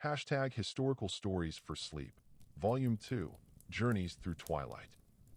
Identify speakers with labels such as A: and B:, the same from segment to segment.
A: Hashtag Historical Stories for Sleep. Volume 2. Journeys Through Twilight.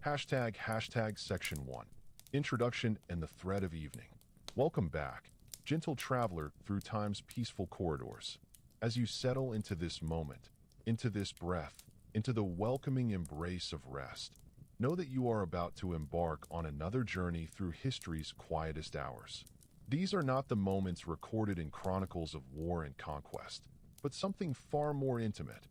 A: Hashtag Section 1. Introduction and the Thread of Evening. Welcome back, gentle traveler through time's peaceful corridors. As you settle into this moment, into this breath, into the welcoming embrace of rest, know that you are about to embark on another journey through history's quietest hours. These are not the moments recorded in chronicles of war and conquest, but something far more intimate,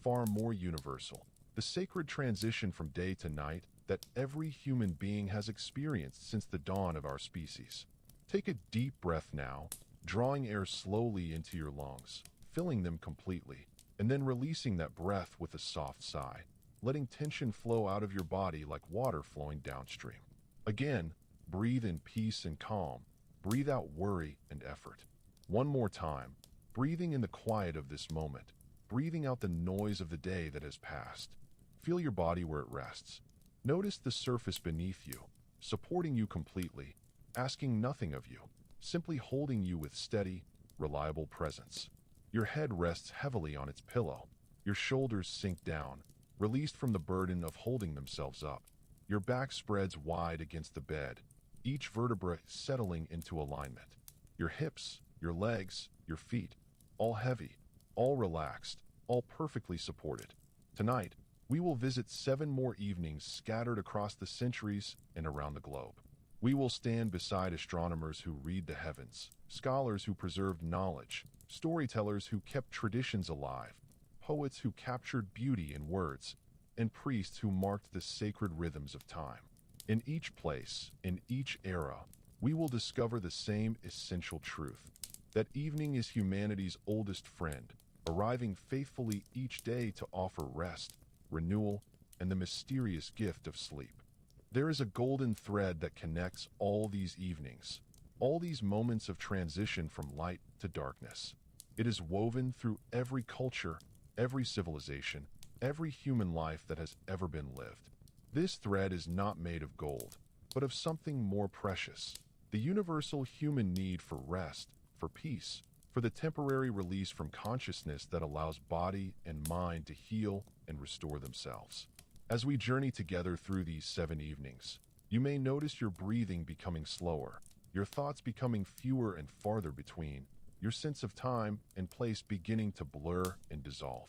A: far more universal. The sacred transition from day to night that every human being has experienced since the dawn of our species. Take a deep breath now, drawing air slowly into your lungs, filling them completely, and then releasing that breath with a soft sigh, letting tension flow out of your body like water flowing downstream. Again, breathe in peace and calm. Breathe out worry and effort. One more time, breathing in the quiet of this moment, breathing out the noise of the day that has passed. Feel your body where it rests. Notice the surface beneath you, supporting you completely, asking nothing of you, simply holding you with steady, reliable presence. Your head rests heavily on its pillow. Your shoulders sink down, released from the burden of holding themselves up. Your back spreads wide against the bed, each vertebra settling into alignment. Your hips, your legs, your feet, all heavy, all relaxed, all perfectly supported. Tonight, we will visit 7 more evenings scattered across the centuries and around the globe. We will stand beside astronomers who read the heavens, scholars who preserved knowledge, storytellers who kept traditions alive, poets who captured beauty in words, and priests who marked the sacred rhythms of time. In each place, in each era, we will discover the same essential truth: that evening is humanity's oldest friend, arriving faithfully each day to offer rest, renewal, and the mysterious gift of sleep. There is a golden thread that connects all these evenings, all these moments of transition from light to darkness. It is woven through every culture, every civilization, every human life that has ever been lived. This thread is not made of gold, but of something more precious: the universal human need for rest, for peace, for the temporary release from consciousness that allows body and mind to heal and restore themselves. As we journey together through these 7 evenings, you may notice your breathing becoming slower, your thoughts becoming fewer and farther between, your sense of time and place beginning to blur and dissolve.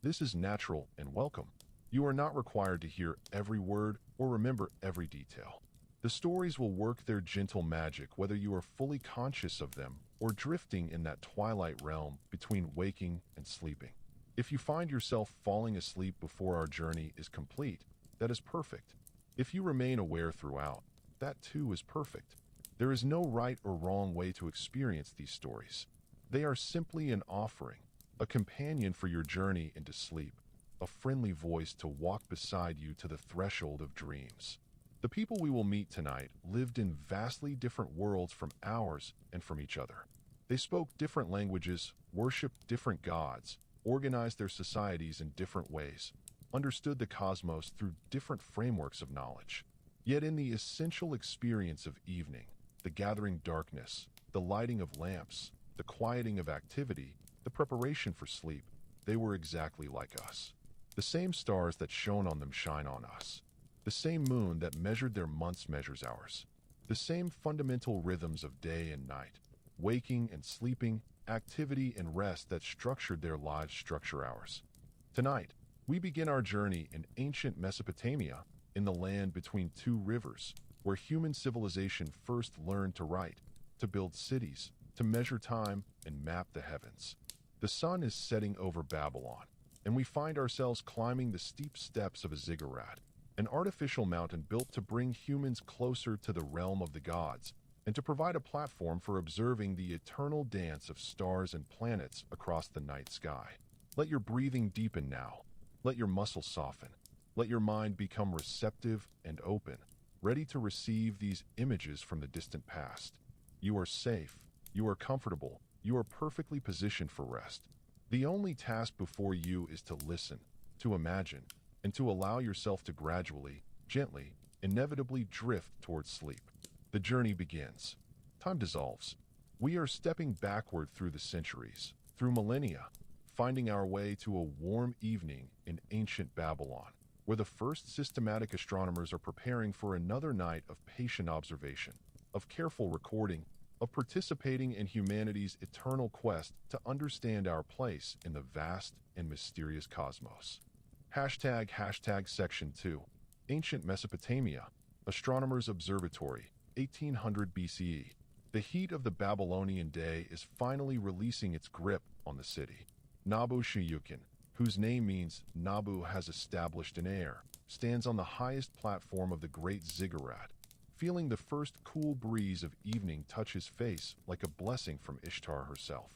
A: This is natural and welcome. You are not required to hear every word or remember every detail. The stories will work their gentle magic whether you are fully conscious of them or drifting in that twilight realm between waking and sleeping. If you find yourself falling asleep before our journey is complete, that is perfect. If you remain aware throughout, that too is perfect. There is no right or wrong way to experience these stories. They are simply an offering, a companion for your journey into sleep, a friendly voice to walk beside you to the threshold of dreams. The people we will meet tonight lived in vastly different worlds from ours and from each other. They spoke different languages, worshipped different gods, organized their societies in different ways, understood the cosmos through different frameworks of knowledge. Yet in the essential experience of evening, the gathering darkness, the lighting of lamps, the quieting of activity, the preparation for sleep, they were exactly like us. The same stars that shone on them shine on us. The same moon that measured their months measures ours. The same fundamental rhythms of day and night, waking and sleeping, activity and rest that structured their lives structure ours. Tonight, we begin our journey in ancient Mesopotamia, in the land between 2 rivers, where human civilization first learned to write, to build cities, to measure time, and map the heavens. The sun is setting over Babylon, and we find ourselves climbing the steep steps of a ziggurat, an artificial mountain built to bring humans closer to the realm of the gods and to provide a platform for observing the eternal dance of stars and planets across the night sky. Let your breathing deepen now. Let your muscles soften. Let your mind become receptive and open, ready to receive these images from the distant past. You are safe. You are comfortable. You are perfectly positioned for rest. The only task before you is to listen, to imagine, and to allow yourself to gradually, gently, inevitably drift towards sleep. The journey begins. Time dissolves. We are stepping backward through the centuries, through millennia, finding our way to a warm evening in ancient Babylon, where the first systematic astronomers are preparing for another night of patient observation, of careful recording, of participating in humanity's eternal quest to understand our place in the vast and mysterious cosmos. Hashtag Section 2. Ancient Mesopotamia. Astronomers' Observatory, 1800 BCE. The heat of the Babylonian day is finally releasing its grip on the city. Nabu-Shuyukin, whose name means Nabu has established an heir, stands on the highest platform of the great ziggurat, feeling the first cool breeze of evening touch his face like a blessing from Ishtar herself.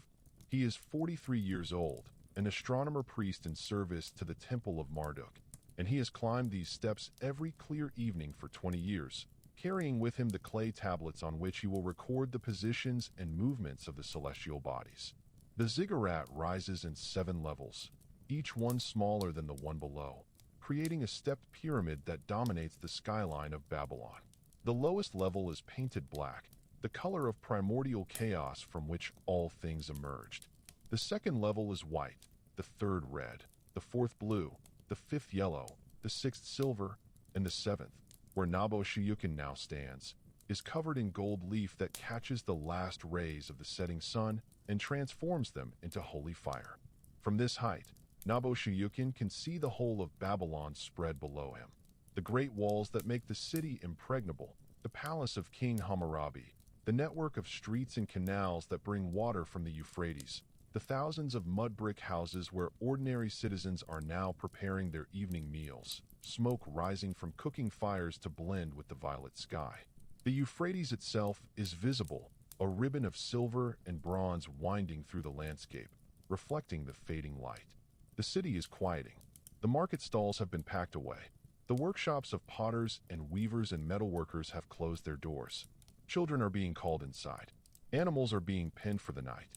A: He is 43 years old, an astronomer priest in service to the Temple of Marduk, and he has climbed these steps every clear evening for 20 years, carrying with him the clay tablets on which he will record the positions and movements of the celestial bodies. The ziggurat rises in 7 levels, each one smaller than the one below, creating a stepped pyramid that dominates the skyline of Babylon. The lowest level is painted black, the color of primordial chaos from which all things emerged. The second level is white, the third red, the fourth blue, the fifth yellow, the sixth silver, and the seventh, where Nabu-Shuyukin now stands, is covered in gold leaf that catches the last rays of the setting sun and transforms them into holy fire. From this height, Nabu-Shuyukin can see the whole of Babylon spread below him. The great walls that make the city impregnable, the palace of King Hammurabi, the network of streets and canals that bring water from the Euphrates, the thousands of mud brick houses where ordinary citizens are now preparing their evening meals, smoke rising from cooking fires to blend with the violet sky. The Euphrates itself is visible, a ribbon of silver and bronze winding through the landscape, reflecting the fading light. The city is quieting. The market stalls have been packed away. The workshops of potters and weavers and metalworkers have closed their doors. Children are being called inside. Animals are being penned for the night.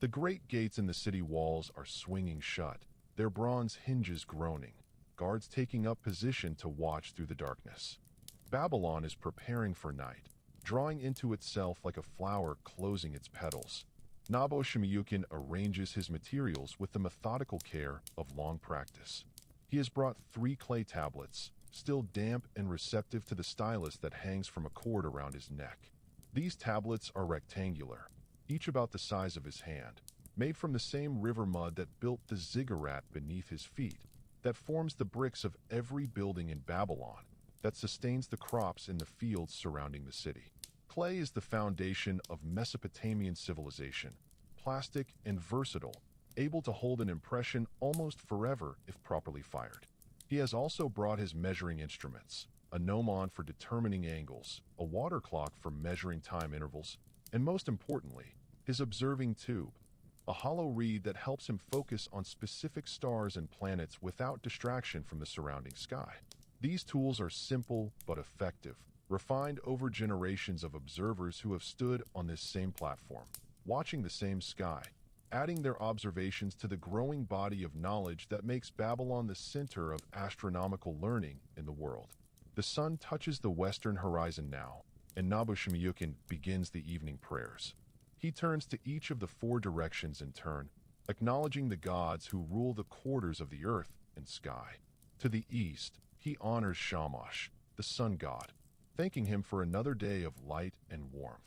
A: The great gates in the city walls are swinging shut, their bronze hinges groaning, guards taking up position to watch through the darkness. Babylon is preparing for night, drawing into itself like a flower closing its petals. Nabu-Shuyukin arranges his materials with the methodical care of long practice. He has brought 3 clay tablets, still damp and receptive to the stylus that hangs from a cord around his neck. These tablets are rectangular, each about the size of his hand, made from the same river mud that built the ziggurat beneath his feet, that forms the bricks of every building in Babylon, that sustains the crops in the fields surrounding the city. Clay is the foundation of Mesopotamian civilization, plastic and versatile, able to hold an impression almost forever if properly fired. He has also brought his measuring instruments, a gnomon for determining angles, a water clock for measuring time intervals, and most importantly, his observing tube, a hollow reed that helps him focus on specific stars and planets without distraction from the surrounding sky. These tools are simple but effective, refined over generations of observers who have stood on this same platform, watching the same sky, adding their observations to the growing body of knowledge that makes Babylon the center of astronomical learning in the world. The sun touches the western horizon now, and Nabu-Shuyukin begins the evening prayers. He turns to each of the 4 directions in turn, acknowledging the gods who rule the quarters of the earth and sky. To the east, he honors Shamash, the sun god, thanking him for another day of light and warmth.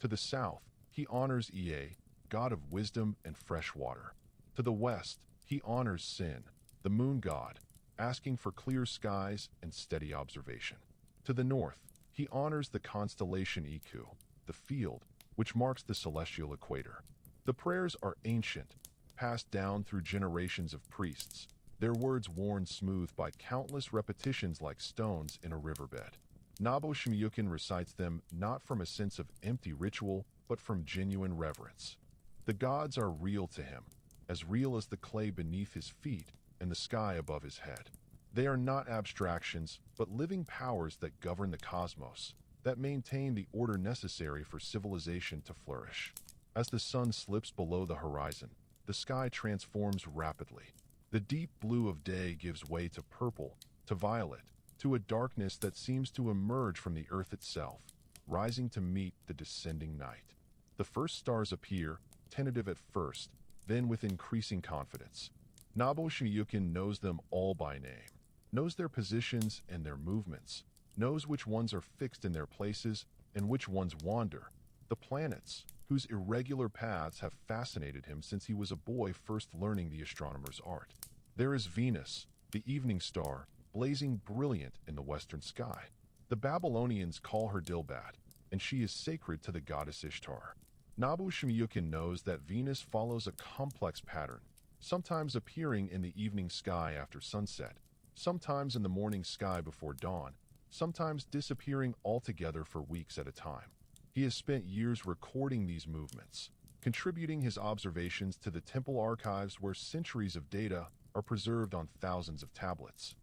A: To the south, he honors Ea, god of wisdom and fresh water. To the west, he honors Sin, the moon god, asking for clear skies and steady observation. To the north, he honors the constellation Iku, the field, which marks the celestial equator. The prayers are ancient, passed down through generations of priests, their words worn smooth by countless repetitions like stones in a riverbed. Nabu-Shuyukin recites them not from a sense of empty ritual, but from genuine reverence. The gods are real to him, as real as the clay beneath his feet and the sky above his head. They are not abstractions, but living powers that govern the cosmos, that maintain the order necessary for civilization to flourish. As the sun slips below the horizon, the sky transforms rapidly. The deep blue of day gives way to purple, to violet, to a darkness that seems to emerge from the earth itself, rising to meet the descending night. The first stars appear, tentative at first, then with increasing confidence. Nobu Shinyukin knows them all by name, knows their positions and their movements, knows which ones are fixed in their places and which ones wander. The planets, whose irregular paths have fascinated him since he was a boy first learning the astronomer's art. There is Venus, the evening star, blazing brilliant in the western sky. The Babylonians call her Dilbat, and she is sacred to the goddess Ishtar. Nobu Shinyukin knows that Venus follows a complex pattern, sometimes appearing in the evening sky after sunset, sometimes in the morning sky before dawn, sometimes disappearing altogether for weeks at a time. He has spent years recording these movements, contributing his observations to the temple archives where centuries of data are preserved on thousands of tablets.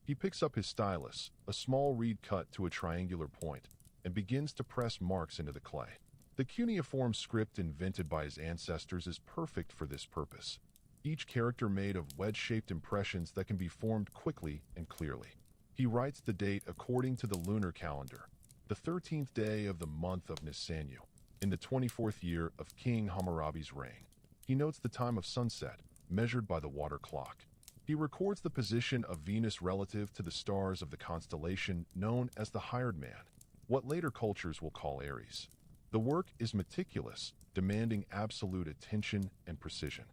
A: He picks up his stylus, a small reed cut to a triangular point, and begins to press marks into the clay. The cuneiform script invented by his ancestors is perfect for this purpose, each character made of wedge-shaped impressions that can be formed quickly and clearly. He writes the date according to the lunar calendar, the 13th day of the month of Nisanu, in the 24th year of King Hammurabi's reign. He notes the time of sunset, measured by the water clock. He records the position of Venus relative to the stars of the constellation known as the hired man, what later cultures will call Aries. The work is meticulous, demanding absolute attention and precision.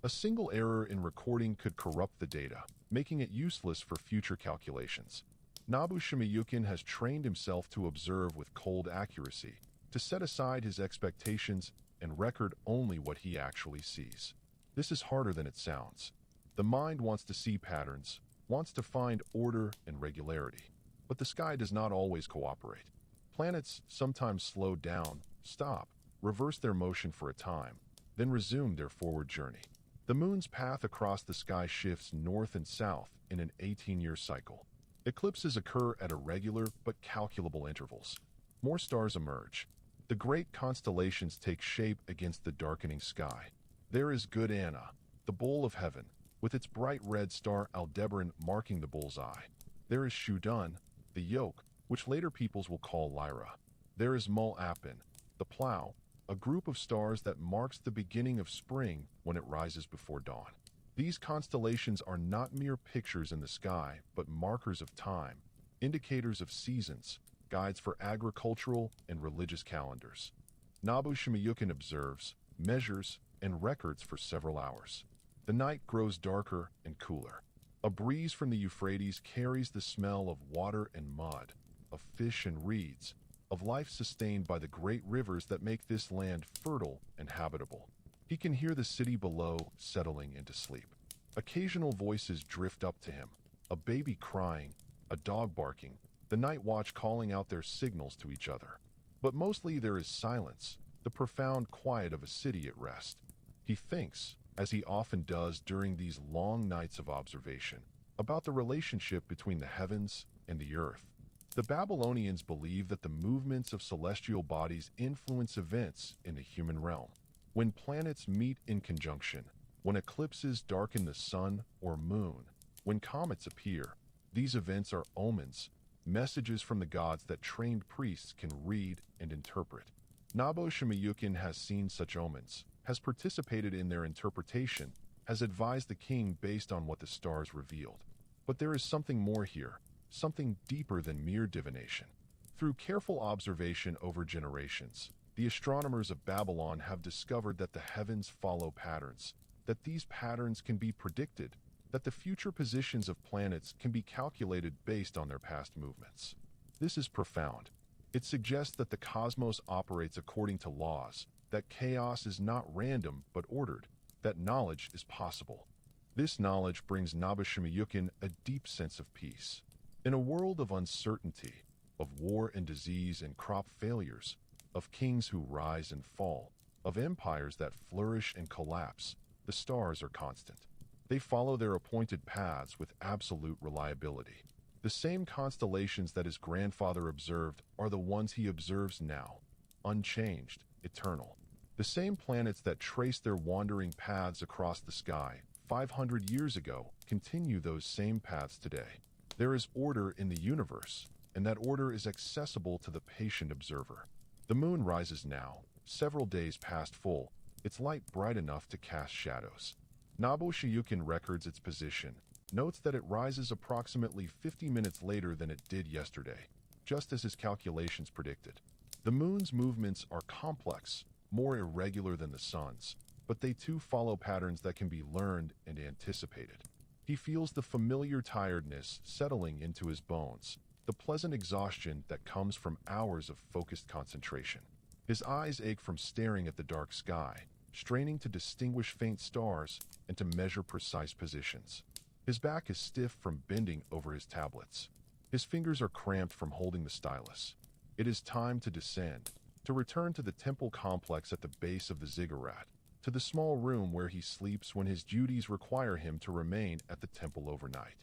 A: A single error in recording could corrupt the data, making it useless for future calculations. Nobu Shinyukin has trained himself to observe with cold accuracy, to set aside his expectations and record only what he actually sees. This is harder than it sounds. The mind wants to see patterns, wants to find order and regularity, but the sky does not always cooperate. Planets sometimes slow down, stop, reverse their motion for a time, then resume their forward journey. The moon's path across the sky shifts north and south in an 18-year cycle. Eclipses occur at irregular but calculable intervals. More stars emerge. The great constellations take shape against the darkening sky. There is Good Anna, the bowl of heaven, with its bright red star Aldebaran marking the bull's eye. There is Shudun, the yoke, which later peoples will call Lyra. There is Mul Apin, the plow, a group of stars that marks the beginning of spring when it rises before dawn. These constellations are not mere pictures in the sky, but markers of time, indicators of seasons, guides for agricultural and religious calendars. Nobu Shinyukin observes, measures, and records for several hours. The night grows darker and cooler. A breeze from the Euphrates carries the smell of water and mud, of fish and reeds, of life sustained by the great rivers that make this land fertile and habitable. He can hear the city below settling into sleep. Occasional voices drift up to him, a baby crying, a dog barking, the night watch calling out their signals to each other. But mostly there is silence, the profound quiet of a city at rest. He thinks, as he often does during these long nights of observation, about the relationship between the heavens and the earth. The Babylonians believe that the movements of celestial bodies influence events in the human realm. When planets meet in conjunction, when eclipses darken the sun or moon, when comets appear, these events are omens, messages from the gods that trained priests can read and interpret. Nobu Shinyukin has seen such omens, has participated in their interpretation, has advised the king based on what the stars revealed. But there is something more here, something deeper than mere divination. Through careful observation over generations, the astronomers of Babylon have discovered that the heavens follow patterns, that these patterns can be predicted, that the future positions of planets can be calculated based on their past movements. This is profound. It suggests that the cosmos operates according to laws, that chaos is not random but ordered, that knowledge is possible. This knowledge brings Nobu Shinyukin a deep sense of peace. In a world of uncertainty, of war and disease and crop failures, of kings who rise and fall, of empires that flourish and collapse, the stars are constant. They follow their appointed paths with absolute reliability. The same constellations that his grandfather observed are the ones he observes now, unchanged, eternal. The same planets that trace their wandering paths across the sky 500 years ago continue those same paths today. There is order in the universe, and that order is accessible to the patient observer. The moon rises now, several days past full, its light bright enough to cast shadows. Nobu Shiyukin records its position, notes that it rises approximately 50 minutes later than it did yesterday, just as his calculations predicted. The moon's movements are complex, more irregular than the sun's, but they too follow patterns that can be learned and anticipated. He feels the familiar tiredness settling into his bones, the pleasant exhaustion that comes from hours of focused concentration. His eyes ache from staring at the dark sky, straining to distinguish faint stars and to measure precise positions. His back is stiff from bending over his tablets. His fingers are cramped from holding the stylus. It is time to descend, to return to the temple complex at the base of the ziggurat, to the small room where he sleeps when his duties require him to remain at the temple overnight.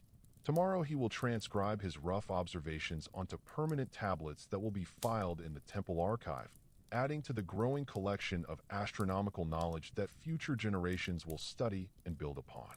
A: Tomorrow he will transcribe his rough observations onto permanent tablets that will be filed in the temple archive, adding to the growing collection of astronomical knowledge that future generations will study and build upon.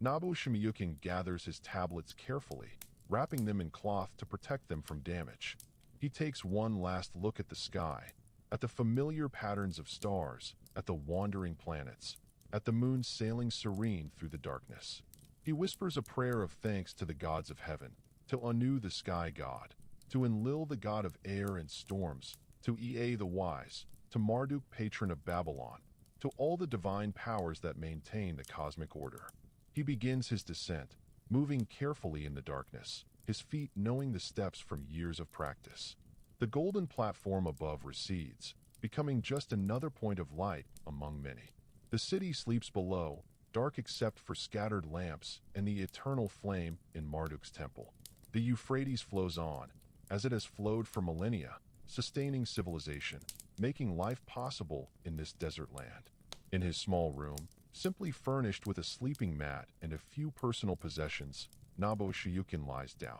A: Nobu Shimiyukin gathers his tablets carefully, wrapping them in cloth to protect them from damage. He takes one last look at the sky, at the familiar patterns of stars, at the wandering planets, at the moon sailing serene through the darkness. He whispers a prayer of thanks to the gods of heaven, to Anu the sky god, to Enlil the god of air and storms, to Ea the wise, to Marduk patron of Babylon, to all the divine powers that maintain the cosmic order. He begins his descent, moving carefully in the darkness, his feet knowing the steps from years of practice. The golden platform above recedes, becoming just another point of light among many. The city sleeps below, dark except for scattered lamps and the eternal flame in Marduk's temple. The Euphrates flows on, as it has flowed for millennia, sustaining civilization, making life possible in this desert land. In his small room, simply furnished with a sleeping mat and a few personal possessions, Nobu Shiyukin lies down.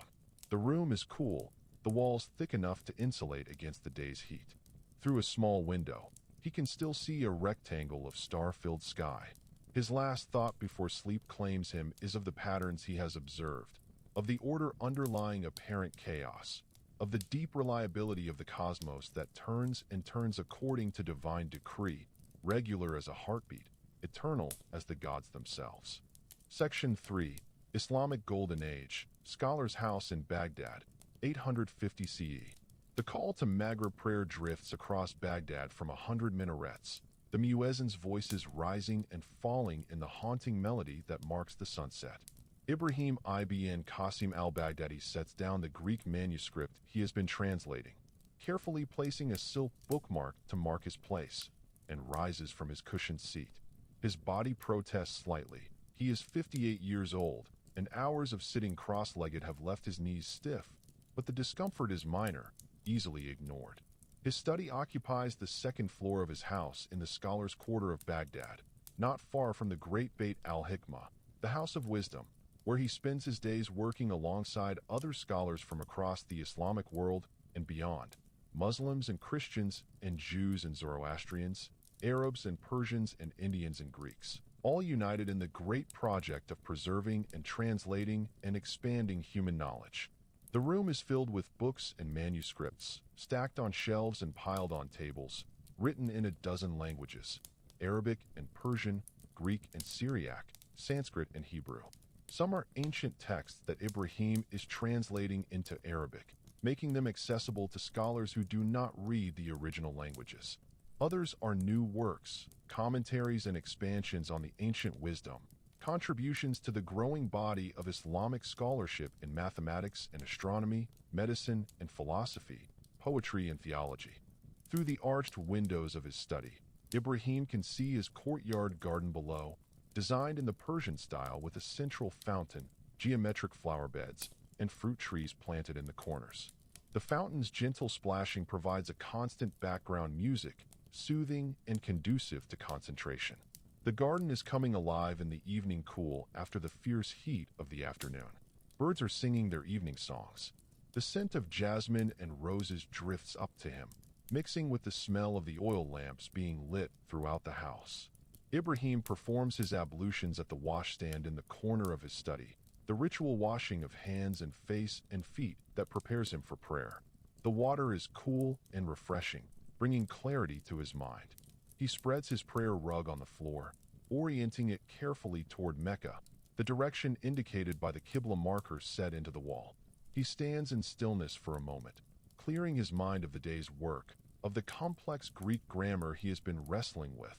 A: The room is cool, the walls thick enough to insulate against the day's heat. Through a small window, he can still see a rectangle of star-filled sky. His last thought before sleep claims him is of the patterns he has observed, of the order underlying apparent chaos, of the deep reliability of the cosmos that turns and turns according to divine decree, regular as a heartbeat, eternal as the gods themselves. Section 3. Islamic Golden Age, Scholar's House in Baghdad, 850 CE. The call to Maghrib prayer drifts across Baghdad from 100 minarets, the muezzin's voices rising and falling in the haunting melody that marks the sunset. Ibrahim ibn Qasim al-Baghdadi sets down the Greek manuscript he has been translating, carefully placing a silk bookmark to mark his place, and rises from his cushioned seat. His body protests slightly. He is 58 years old, and hours of sitting cross-legged have left his knees stiff, but the discomfort is minor, easily ignored. His study occupies the second floor of his house in the Scholars' Quarter of Baghdad, not far from the Great Beit al-Hikmah, the House of Wisdom, where he spends his days working alongside other scholars from across the Islamic world and beyond, Muslims and Christians and Jews and Zoroastrians, Arabs and Persians and Indians and Greeks, all united in the great project of preserving and translating and expanding human knowledge. The room is filled with books and manuscripts, stacked on shelves and piled on tables, written in a dozen languages: Arabic and Persian, Greek and Syriac, Sanskrit and Hebrew. Some are ancient texts that Ibrahim is translating into Arabic, making them accessible to scholars who do not read the original languages. Others are new works, commentaries and expansions on the ancient wisdom, contributions to the growing body of Islamic scholarship in mathematics and astronomy, medicine and philosophy, poetry and theology. Through the arched windows of his study, Ibrahim can see his courtyard garden below, designed in the Persian style with a central fountain, geometric flower beds, and fruit trees planted in the corners. The fountain's gentle splashing provides a constant background music, soothing and conducive to concentration. The garden is coming alive in the evening cool after the fierce heat of the afternoon. Birds are singing their evening songs. The scent of jasmine and roses drifts up to him, mixing with the smell of the oil lamps being lit throughout the house. Ibrahim performs his ablutions at the washstand in the corner of his study, the ritual washing of hands and face and feet that prepares him for prayer. The water is cool and refreshing, bringing clarity to his mind. He He spreads his prayer rug on the floor, orienting it carefully toward Mecca, the direction indicated by the Qibla marker set into the wall. He stands in stillness for a moment, clearing his mind of the day's work, of the complex Greek grammar he has been wrestling with,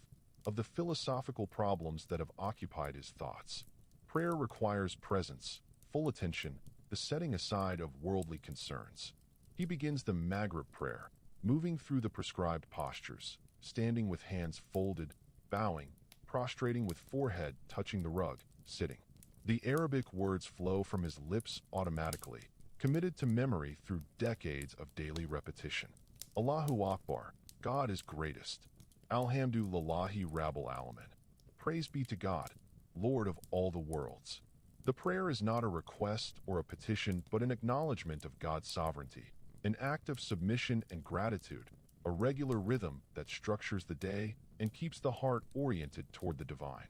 A: of the philosophical problems that have occupied his thoughts. Prayer requires presence, full attention, the setting aside of worldly concerns. He begins the Maghrib prayer, moving through the prescribed postures, standing with hands folded, bowing, prostrating with forehead touching the rug, sitting. The Arabic words flow from his lips automatically, committed to memory through decades of daily repetition. Allahu Akbar, God is greatest. Alhamdulillahi Rabbil Alamin. Praise be to God, Lord of all the worlds. The prayer is not a request or a petition, but an acknowledgement of God's sovereignty, an act of submission and gratitude, a regular rhythm that structures the day and keeps the heart oriented toward the divine.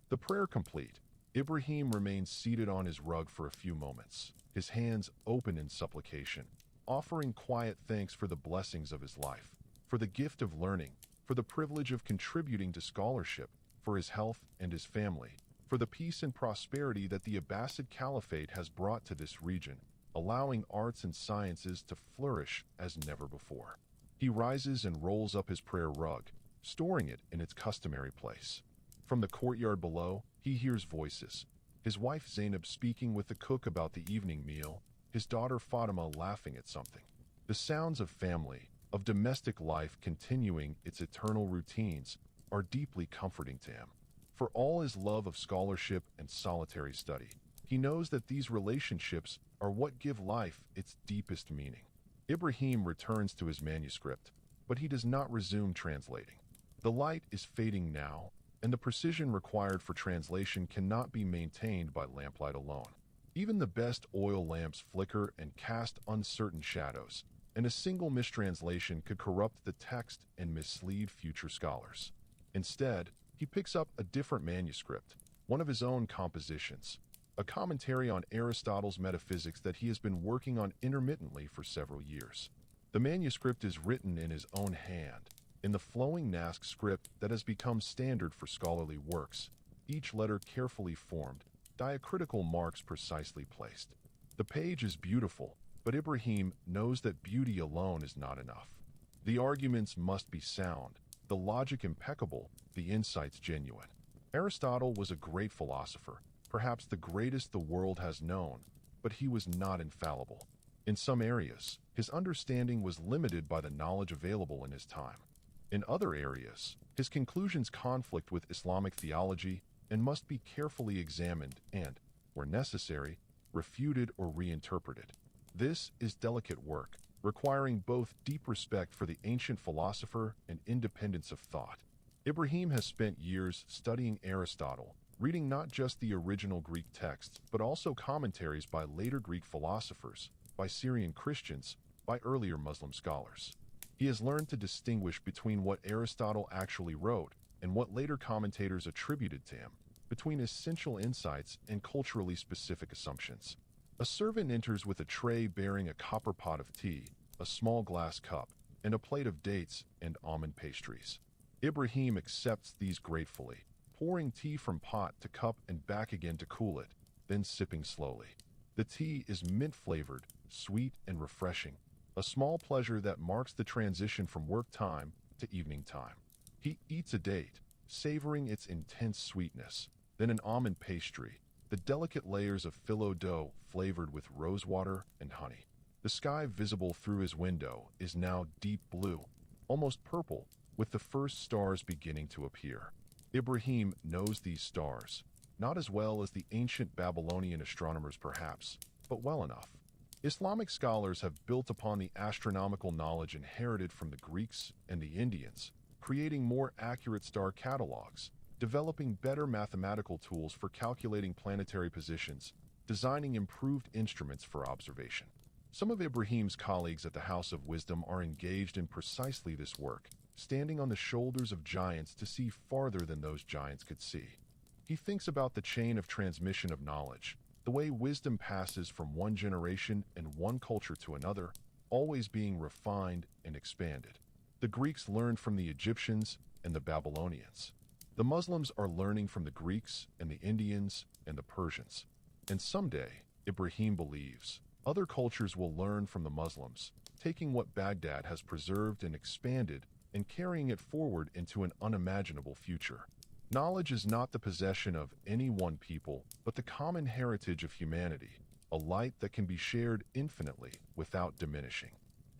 A: The prayer complete, Ibrahim remains seated on his rug for a few moments, his hands open in supplication, offering quiet thanks for the blessings of his life, for the gift of learning, for the privilege of contributing to scholarship, for his health and his family, for the peace and prosperity that the Abbasid Caliphate has brought to this region, allowing arts and sciences to flourish as never before. He rises and rolls up his prayer rug, storing it in its customary place. From the courtyard below, he hears voices. His wife Zainab speaking with the cook about the evening meal, his daughter Fatima laughing at something. The sounds of family, of domestic life continuing its eternal routines, are deeply comforting to him. For all his love of scholarship and solitary study, he knows that these relationships are what give life its deepest meaning. Ibrahim returns to his manuscript, but he does not resume translating. The light is fading now, and the precision required for translation cannot be maintained by lamplight alone. Even the best oil lamps flicker and cast uncertain shadows, and a single mistranslation could corrupt the text and mislead future scholars. Instead, he picks up a different manuscript, one of his own compositions, a commentary on Aristotle's metaphysics that he has been working on intermittently for several years. The manuscript is written in his own hand, in the flowing Naskh script that has become standard for scholarly works, each letter carefully formed, diacritical marks precisely placed. The page is beautiful, but Ibrahim knows that beauty alone is not enough. The arguments must be sound, the logic impeccable, the insights genuine. Aristotle was a great philosopher, perhaps the greatest the world has known, but he was not infallible. In some areas, his understanding was limited by the knowledge available in his time. In other areas, his conclusions conflict with Islamic theology and must be carefully examined and, where necessary, refuted or reinterpreted. This is delicate work, requiring both deep respect for the ancient philosopher and independence of thought. Ibrahim has spent years studying Aristotle, reading not just the original Greek texts, but also commentaries by later Greek philosophers, by Syrian Christians, by earlier Muslim scholars. He has learned to distinguish between what Aristotle actually wrote and what later commentators attributed to him, between essential insights and culturally specific assumptions. A servant enters with a tray bearing a copper pot of tea, a small glass cup, and a plate of dates and almond pastries. Ibrahim accepts these gratefully, pouring tea from pot to cup and back again to cool it, then sipping slowly. The tea is mint-flavored, sweet and refreshing, a small pleasure that marks the transition from work time to evening time. He eats a date, savoring its intense sweetness, then an almond pastry, the delicate layers of phyllo dough flavored with rosewater and honey. The sky visible through his window is now deep blue, almost purple, with the first stars beginning to appear. Ibrahim knows these stars, not as well as the ancient Babylonian astronomers perhaps, but well enough. Islamic scholars have built upon the astronomical knowledge inherited from the Greeks and the Indians, creating more accurate star catalogs, developing better mathematical tools for calculating planetary positions, designing improved instruments for observation. Some of Ibrahim's colleagues at the House of Wisdom are engaged in precisely this work, standing on the shoulders of giants to see farther than those giants could see. He thinks about the chain of transmission of knowledge, the way wisdom passes from one generation and one culture to another, always being refined and expanded. The Greeks learned from the Egyptians, and the Babylonians. The Muslims are learning from the Greeks and the Indians and the Persians. And someday, Ibrahim believes, other cultures will learn from the Muslims, taking what Baghdad has preserved and expanded and carrying it forward into an unimaginable future. Knowledge is not the possession of any one people, but the common heritage of humanity, a light that can be shared infinitely without diminishing.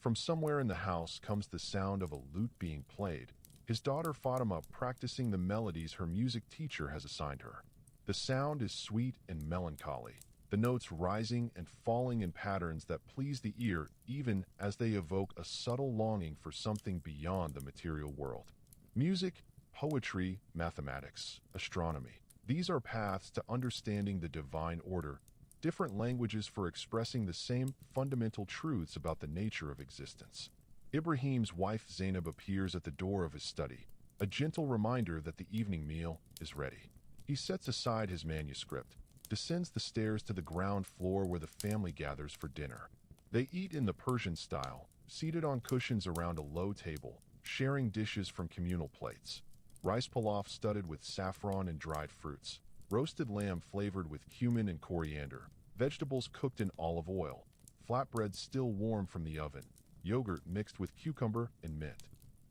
A: From somewhere in the house comes the sound of a lute being played, his daughter Fatima practicing the melodies her music teacher has assigned her. The sound is sweet and melancholy, the notes rising and falling in patterns that please the ear even as they evoke a subtle longing for something beyond the material world. Music, poetry, mathematics, astronomy. These are paths to understanding the divine order, different languages for expressing the same fundamental truths about the nature of existence. Ibrahim's wife Zainab appears at the door of his study, a gentle reminder that the evening meal is ready. He sets aside his manuscript, descends the stairs to the ground floor where the family gathers for dinner. They eat in the Persian style, seated on cushions around a low table, sharing dishes from communal plates. Rice pilaf studded with saffron and dried fruits, roasted lamb flavored with cumin and coriander, vegetables cooked in olive oil, flatbread still warm from the oven, yogurt mixed with cucumber and mint.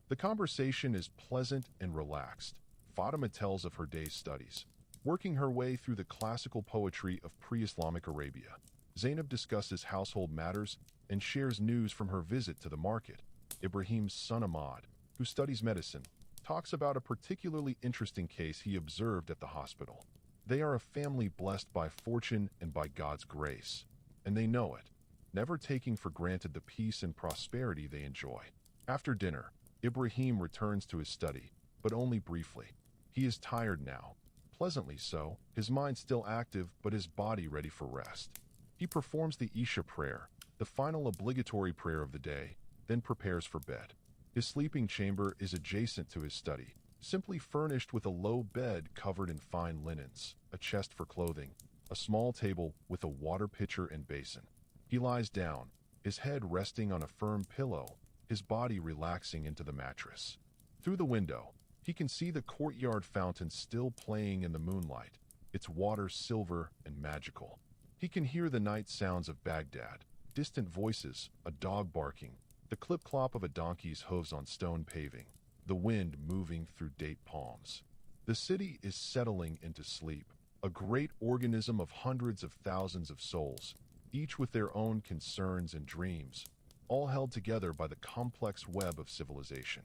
A: The conversation is pleasant and relaxed. Fatima tells of her day's studies, working her way through the classical poetry of pre-Islamic Arabia. Zainab discusses household matters and shares news from her visit to the market. Ibrahim's son Ahmad, who studies medicine, talks about a particularly interesting case he observed at the hospital. They are a family blessed by fortune and by God's grace, and they know it, never taking for granted the peace and prosperity they enjoy. After dinner, Ibrahim returns to his study, but only briefly. He is tired now, pleasantly so, his mind still active but his body ready for rest. He performs the Isha prayer, the final obligatory prayer of the day, then prepares for bed. His sleeping chamber is adjacent to his study, simply furnished with a low bed covered in fine linens, a chest for clothing, a small table with a water pitcher and basin. He lies down, his head resting on a firm pillow, his body relaxing into the mattress. Through the window, he can see the courtyard fountain still playing in the moonlight, its water silver and magical. He can hear the night sounds of Baghdad, distant voices, a dog barking, the clip-clop of a donkey's hooves on stone paving, the wind moving through date palms. The city is settling into sleep, a great organism of hundreds of thousands of souls, each with their own concerns and dreams, all held together by the complex web of civilization.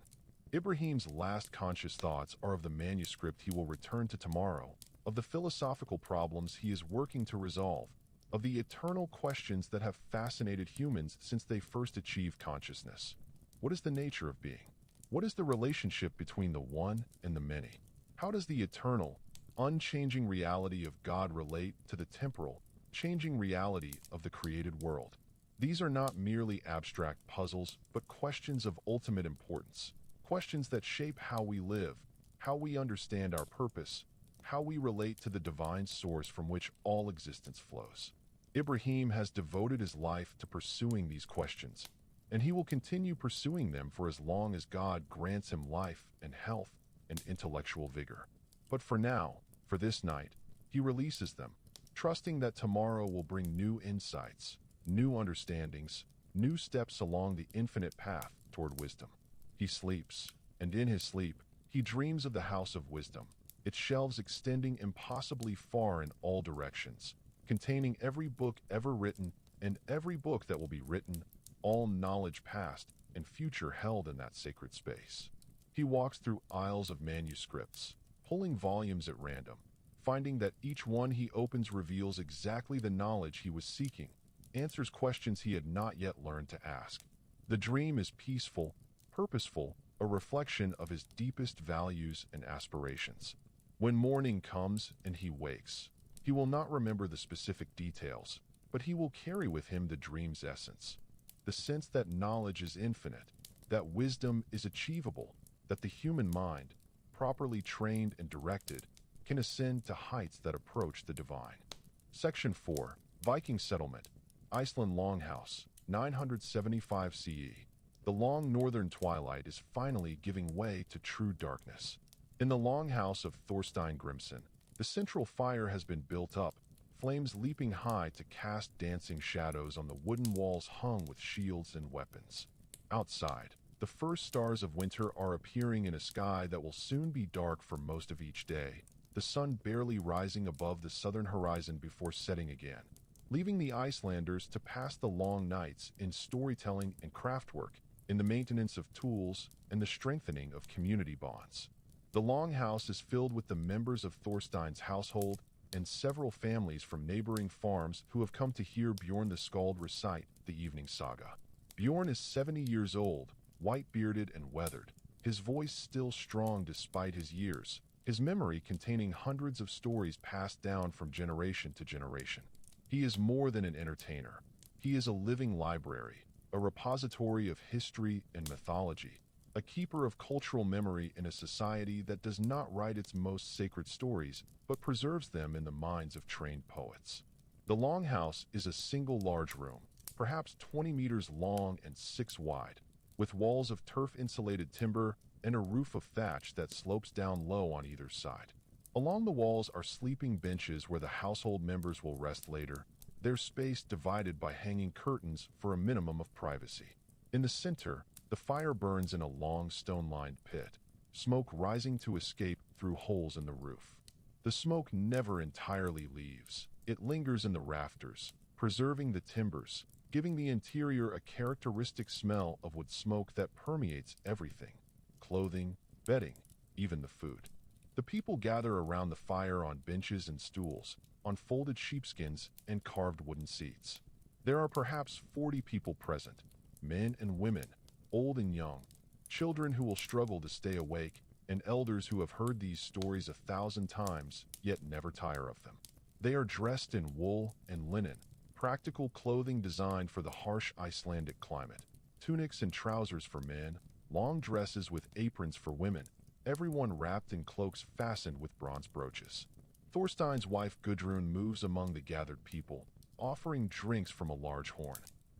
A: Ibrahim's last conscious thoughts are of the manuscript he will return to tomorrow, of the philosophical problems he is working to resolve, of the eternal questions that have fascinated humans since they first achieved consciousness. What is the nature of being? What is the relationship between the one and the many? How does the eternal, unchanging reality of God relate to the temporal, changing reality of the created world? These are not merely abstract puzzles, but questions of ultimate importance, questions that shape how we live, how we understand our purpose, how we relate to the divine source from which all existence flows. Ibrahim has devoted his life to pursuing these questions, and he will continue pursuing them for as long as God grants him life and health and intellectual vigor. But for now, for this night, he releases them, trusting that tomorrow will bring new insights, new understandings, new steps along the infinite path toward wisdom. He sleeps, and in his sleep, he dreams of the house of wisdom, its shelves extending impossibly far in all directions, containing every book ever written and every book that will be written, all knowledge past and future held in that sacred space. He walks through aisles of manuscripts, pulling volumes at random, finding that each one he opens reveals exactly the knowledge he was seeking, answers questions he had not yet learned to ask. The dream is peaceful, purposeful, a reflection of his deepest values and aspirations. When morning comes and he wakes, he will not remember the specific details, but he will carry with him the dream's essence. The sense that knowledge is infinite, that wisdom is achievable, that the human mind, properly trained and directed, can ascend to heights that approach the divine. Section 4. Viking Settlement, Iceland Longhouse, 975 CE. The long northern twilight is finally giving way to true darkness. In the longhouse of Thorstein Grimson, the central fire has been built up, flames leaping high to cast dancing shadows on the wooden walls hung with shields and weapons. Outside, the first stars of winter are appearing in a sky that will soon be dark for most of each day, the sun barely rising above the southern horizon before setting again, leaving the Icelanders to pass the long nights in storytelling and craftwork, in the maintenance of tools and the strengthening of community bonds. The longhouse is filled with the members of Thorstein's household and several families from neighboring farms who have come to hear Bjorn the Skald recite the evening saga. Bjorn is 70 years old, white-bearded and weathered, his voice still strong despite his years, his memory containing hundreds of stories passed down from generation to generation. He is more than an entertainer. He is a living library, a repository of history and mythology, a keeper of cultural memory in a society that does not write its most sacred stories, but preserves them in the minds of trained poets. The longhouse is a single large room, perhaps 20 meters long and 6 wide, with walls of turf-insulated timber and a roof of thatch that slopes down low on either side. Along the walls are sleeping benches where the household members will rest later, their space divided by hanging curtains for a minimum of privacy. In the center, the fire burns in a long stone-lined pit, smoke rising to escape through holes in the roof. The smoke never entirely leaves. It lingers in the rafters, preserving the timbers, giving the interior a characteristic smell of wood smoke that permeates everything: clothing, bedding, even the food. The people gather around the fire on benches and stools, on folded sheepskins and carved wooden seats. There are perhaps 40 people present, men and women, old and young, children who will struggle to stay awake, and elders who have heard these stories 1,000 times, yet never tire of them. They are dressed in wool and linen, practical clothing designed for the harsh Icelandic climate, tunics and trousers for men, long dresses with aprons for women, everyone wrapped in cloaks fastened with bronze brooches. Thorstein's wife Gudrun moves among the gathered people, offering drinks from a large horn,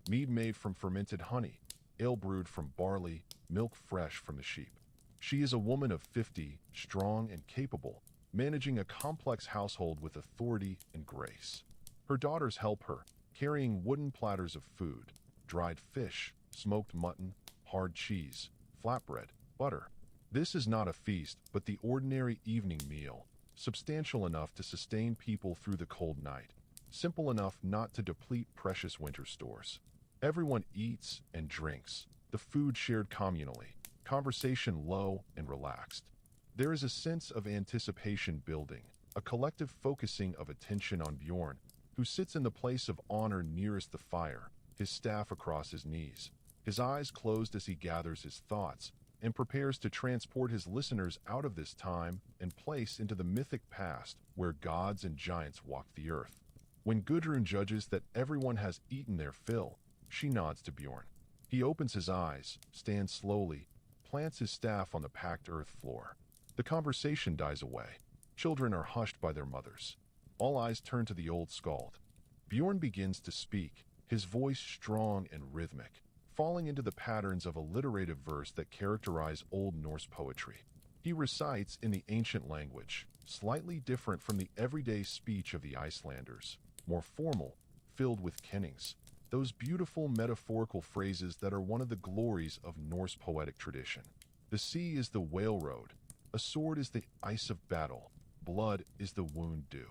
A: mead made from fermented honey, ale brewed from barley, milk fresh from the sheep. She is a woman of 50, strong and capable, managing a complex household with authority and grace. Her daughters help her, carrying wooden platters of food, dried fish, smoked mutton, hard cheese, flatbread, butter. This is not a feast, but the ordinary evening meal, substantial enough to sustain people through the cold night, simple enough not to deplete precious winter stores. Everyone eats and drinks, the food shared communally, conversation low and relaxed. There is a sense of anticipation building, a collective focusing of attention on Bjorn, who sits in the place of honor nearest the fire, his staff across his knees, his eyes closed as he gathers his thoughts and prepares to transport his listeners out of this time and place into the mythic past where gods and giants walked the earth. When Gudrun judges that everyone has eaten their fill, she nods to Bjorn. He opens his eyes, stands slowly, plants his staff on the packed earth floor. The conversation dies away. Children are hushed by their mothers. All eyes turn to the old skald. Bjorn begins to speak, his voice strong and rhythmic, falling into the patterns of alliterative verse that characterize Old Norse poetry. He recites in the ancient language, slightly different from the everyday speech of the Icelanders, more formal, filled with kennings, those beautiful metaphorical phrases that are one of the glories of Norse poetic tradition. The sea is the whale road, a sword is the ice of battle, blood is the wound due.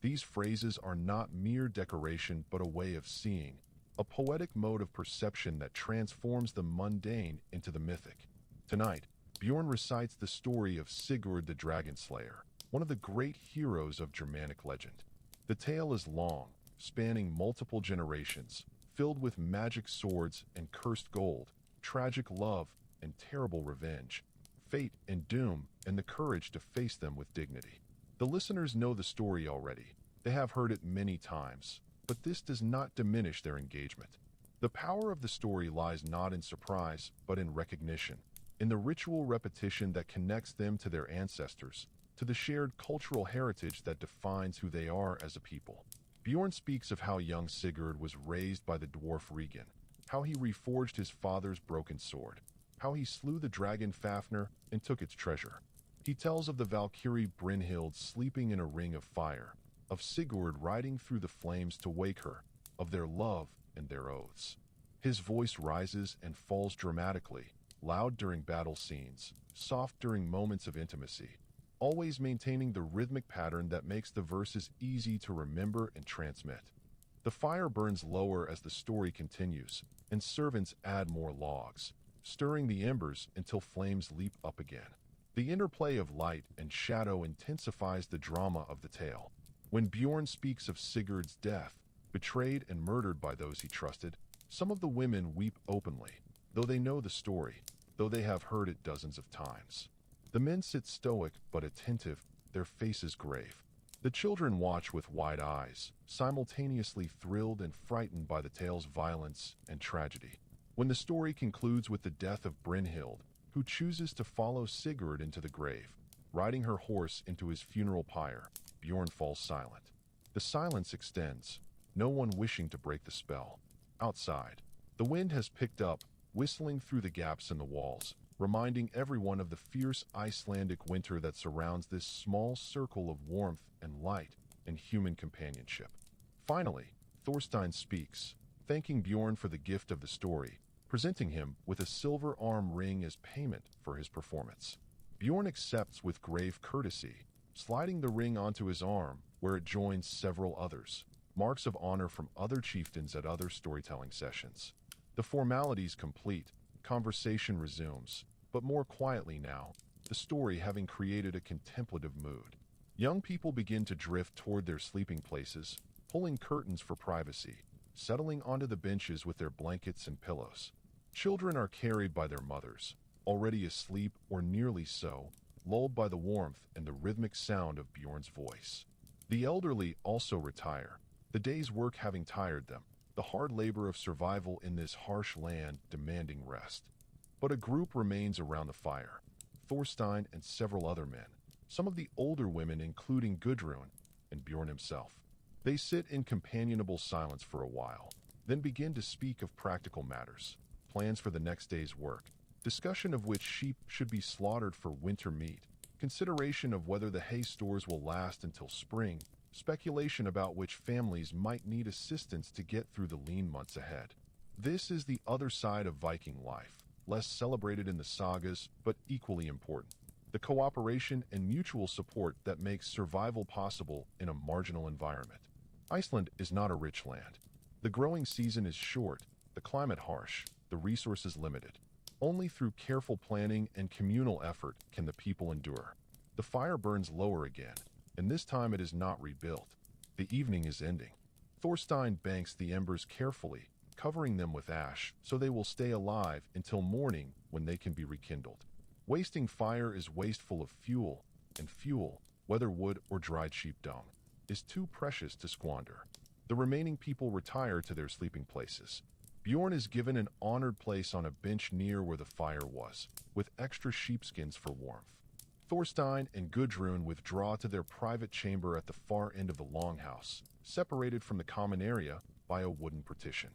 A: These phrases are not mere decoration but a way of seeing, a poetic mode of perception that transforms the mundane into the mythic. Tonight, Bjorn recites the story of Sigurd the Dragon Slayer, one of the great heroes of Germanic legend. The tale is long, spanning multiple generations, filled with magic swords and cursed gold, tragic love and terrible revenge, fate and doom, and the courage to face them with dignity. The listeners know the story already. They have heard it many times, but this does not diminish their engagement. The power of the story lies not in surprise, but in recognition, in the ritual repetition that connects them to their ancestors, to the shared cultural heritage that defines who they are as a people. Bjorn speaks of how young Sigurd was raised by the dwarf Regan, how he reforged his father's broken sword, how he slew the dragon Fafnir and took its treasure. He tells of the Valkyrie Brynhild sleeping in a ring of fire, of Sigurd riding through the flames to wake her, of their love and their oaths. His voice rises and falls dramatically, loud during battle scenes, soft during moments of intimacy, always maintaining the rhythmic pattern that makes the verses easy to remember and transmit. The fire burns lower as the story continues, and servants add more logs, stirring the embers until flames leap up again. The interplay of light and shadow intensifies the drama of the tale. When Bjorn speaks of Sigurd's death, betrayed and murdered by those he trusted, some of the women weep openly, though they know the story, though they have heard it dozens of times. The men sit stoic but attentive, their faces grave. The children watch with wide eyes, simultaneously thrilled and frightened by the tale's violence and tragedy. When the story concludes with the death of Brynhild, who chooses to follow Sigurd into the grave, riding her horse into his funeral pyre, Bjorn falls silent. The silence extends, no one wishing to break the spell. Outside, the wind has picked up, whistling through the gaps in the walls, reminding everyone of the fierce Icelandic winter that surrounds this small circle of warmth and light and human companionship. Finally, Thorstein speaks, thanking Bjorn for the gift of the story, presenting him with a silver arm ring as payment for his performance. Bjorn accepts with grave courtesy, sliding the ring onto his arm where it joins several others, marks of honor from other chieftains at other storytelling sessions. The formalities complete, conversation resumes, but more quietly now, the story having created a contemplative mood. Young people begin to drift toward their sleeping places, pulling curtains for privacy, settling onto the benches with their blankets and pillows. Children are carried by their mothers, already asleep or nearly so, lulled by the warmth and the rhythmic sound of Bjorn's voice. The elderly also retire, the day's work having tired them, the hard labor of survival in this harsh land demanding rest. But a group remains around the fire, Thorstein and several other men, some of the older women including Gudrun and Bjorn himself. They sit in companionable silence for a while, then begin to speak of practical matters, plans for the next day's work, discussion of which sheep should be slaughtered for winter meat, consideration of whether the hay stores will last until spring, speculation about which families might need assistance to get through the lean months ahead. This is the other side of Viking life, less celebrated in the sagas, but equally important. The cooperation and mutual support that makes survival possible in a marginal environment. Iceland is not a rich land. The growing season is short, the climate harsh, the resources limited. Only through careful planning and communal effort can the people endure. The fire burns lower again, and this time it is not rebuilt. The evening is ending. Thorstein banks the embers carefully, covering them with ash so they will stay alive until morning when they can be rekindled. Wasting fire is wasteful of fuel, and fuel, whether wood or dried sheep dung, is too precious to squander. The remaining people retire to their sleeping places. Bjorn is given an honored place on a bench near where the fire was, with extra sheepskins for warmth. Thorstein and Gudrun withdraw to their private chamber at the far end of the longhouse, separated from the common area by a wooden partition.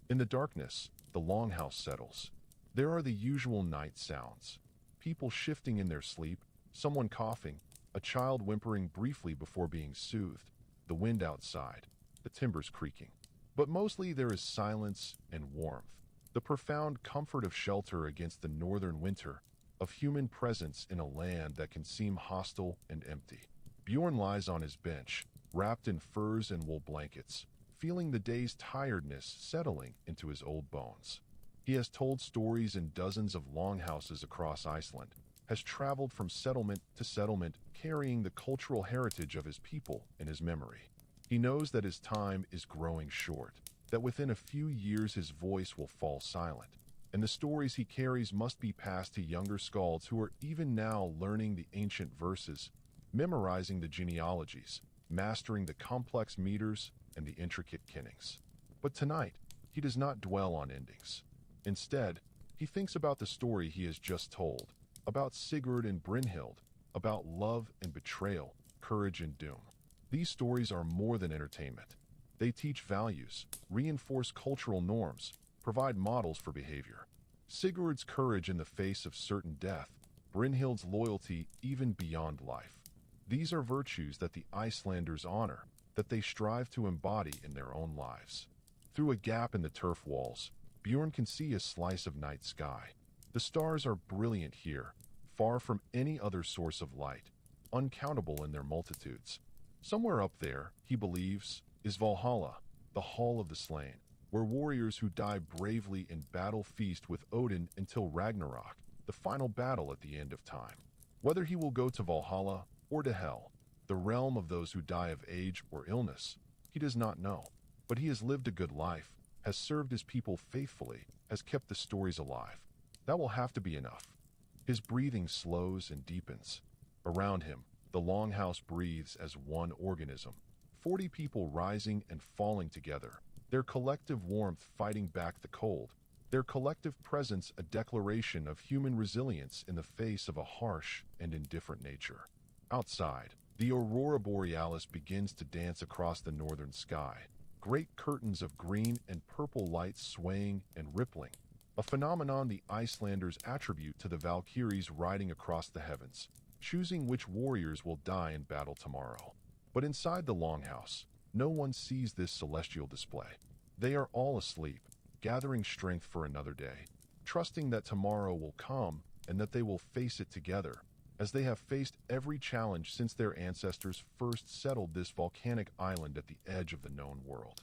A: In the darkness, the longhouse settles. There are the usual night sounds. People shifting in their sleep, someone coughing, a child whimpering briefly before being soothed, the wind outside, the timbers creaking. But mostly there is silence and warmth, the profound comfort of shelter against the northern winter, of human presence in a land that can seem hostile and empty. Bjorn lies on his bench, wrapped in furs and wool blankets, feeling the day's tiredness settling into his old bones. He has told stories in dozens of longhouses across Iceland, has traveled from settlement to settlement, carrying the cultural heritage of his people in his memory. He knows that his time is growing short, that within a few years his voice will fall silent, and the stories he carries must be passed to younger skalds who are even now learning the ancient verses, memorizing the genealogies, mastering the complex meters and the intricate kennings. But tonight, he does not dwell on endings. Instead, he thinks about the story he has just told, about Sigurd and Brynhild, about love and betrayal, courage and doom. These stories are more than entertainment. They teach values, reinforce cultural norms, provide models for behavior. Sigurd's courage in the face of certain death, Brynhild's loyalty even beyond life. These are virtues that the Icelanders honor, that they strive to embody in their own lives. Through a gap in the turf walls, Bjorn can see a slice of night sky. The stars are brilliant here, far from any other source of light, uncountable in their multitudes. Somewhere up there, he believes, is Valhalla, the Hall of the Slain, where warriors who die bravely in battle feast with Odin until Ragnarok, the final battle at the end of time. Whether he will go to Valhalla or to Hell, the realm of those who die of age or illness, he does not know. But he has lived a good life, has served his people faithfully, has kept the stories alive. That will have to be enough. His breathing slows and deepens. Around him, the longhouse breathes as one organism. 40 people rising and falling together, their collective warmth fighting back the cold, their collective presence a declaration of human resilience in the face of a harsh and indifferent nature. Outside, the aurora borealis begins to dance across the northern sky, great curtains of green and purple light swaying and rippling, a phenomenon the Icelanders attribute to the Valkyries riding across the heavens, choosing which warriors will die in battle tomorrow. But inside the longhouse, no one sees this celestial display. They are all asleep, gathering strength for another day, trusting that tomorrow will come and that they will face it together, as they have faced every challenge since their ancestors first settled this volcanic island at the edge of the known world.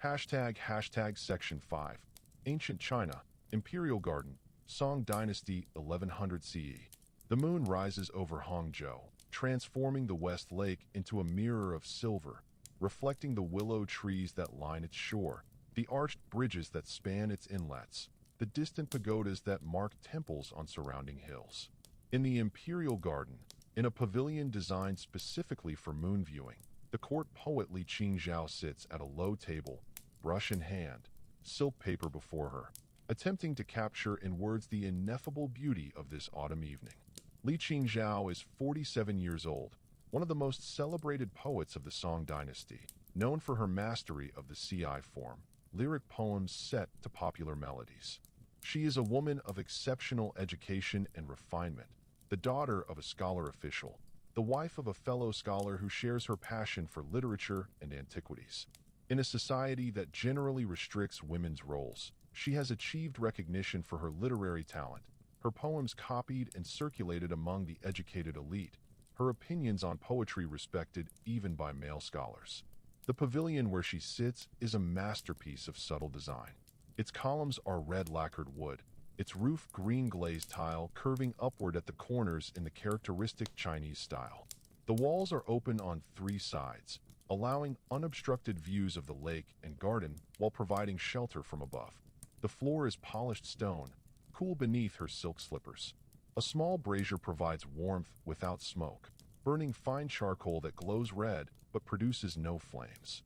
A: ## Section 5. Ancient China, Imperial Garden, Song Dynasty 1100 CE. The moon rises over Hangzhou, transforming the West Lake into a mirror of silver, reflecting the willow trees that line its shore, the arched bridges that span its inlets, the distant pagodas that mark temples on surrounding hills. In the Imperial Garden, in a pavilion designed specifically for moon viewing, the court poet Li Qingzhao sits at a low table, brush in hand, silk paper before her, attempting to capture in words the ineffable beauty of this autumn evening. Li Qingzhao is 47 years old, one of the most celebrated poets of the Song Dynasty, known for her mastery of the CI form, lyric poems set to popular melodies. She is a woman of exceptional education and refinement, the daughter of a scholar official, the wife of a fellow scholar who shares her passion for literature and antiquities. In a society that generally restricts women's roles, she has achieved recognition for her literary talent, her poems copied and circulated among the educated elite, her opinions on poetry respected even by male scholars. The pavilion where she sits is a masterpiece of subtle design. Its columns are red lacquered wood, its roof green glazed tile curving upward at the corners in the characteristic Chinese style. The walls are open on 3 sides, allowing unobstructed views of the lake and garden while providing shelter from above. The floor is polished stone, cool beneath her silk slippers. A small brazier provides warmth without smoke, burning fine charcoal that glows red but produces no flames.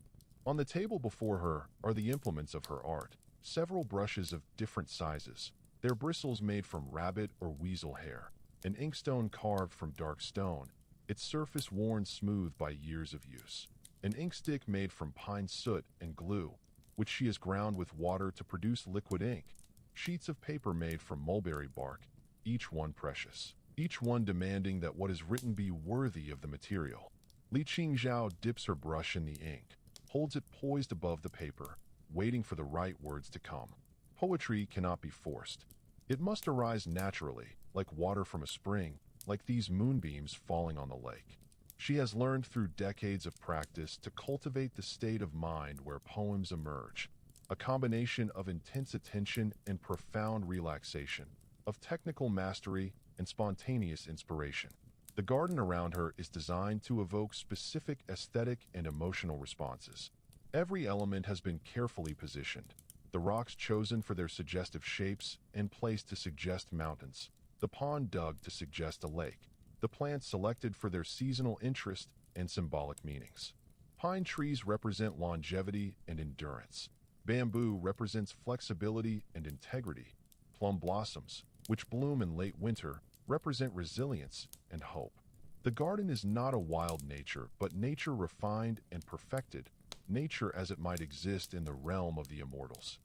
A: On the table before her are the implements of her art, several brushes of different sizes, their bristles made from rabbit or weasel hair, an inkstone carved from dark stone, its surface worn smooth by years of use, an inkstick made from pine soot and glue, which she has ground with water to produce liquid ink, sheets of paper made from mulberry bark, each one precious, each one demanding that what is written be worthy of the material. Li Qingzhao dips her brush in the ink, holds it poised above the paper, waiting for the right words to come. Poetry cannot be forced. It must arise naturally, like water from a spring, like these moonbeams falling on the lake. She has learned through decades of practice to cultivate the state of mind where poems emerge, a combination of intense attention and profound relaxation, of technical mastery and spontaneous inspiration. The garden around her is designed to evoke specific aesthetic and emotional responses. Every element has been carefully positioned. The rocks chosen for their suggestive shapes and placed to suggest mountains, the pond dug to suggest a lake, the plants selected for their seasonal interest and symbolic meanings. Pine trees represent longevity and endurance. Bamboo represents flexibility and integrity. Plum blossoms, which bloom in late winter, represent resilience and hope. The garden is not a wild nature, but nature refined and perfected, nature as it might exist in the realm of the immortals.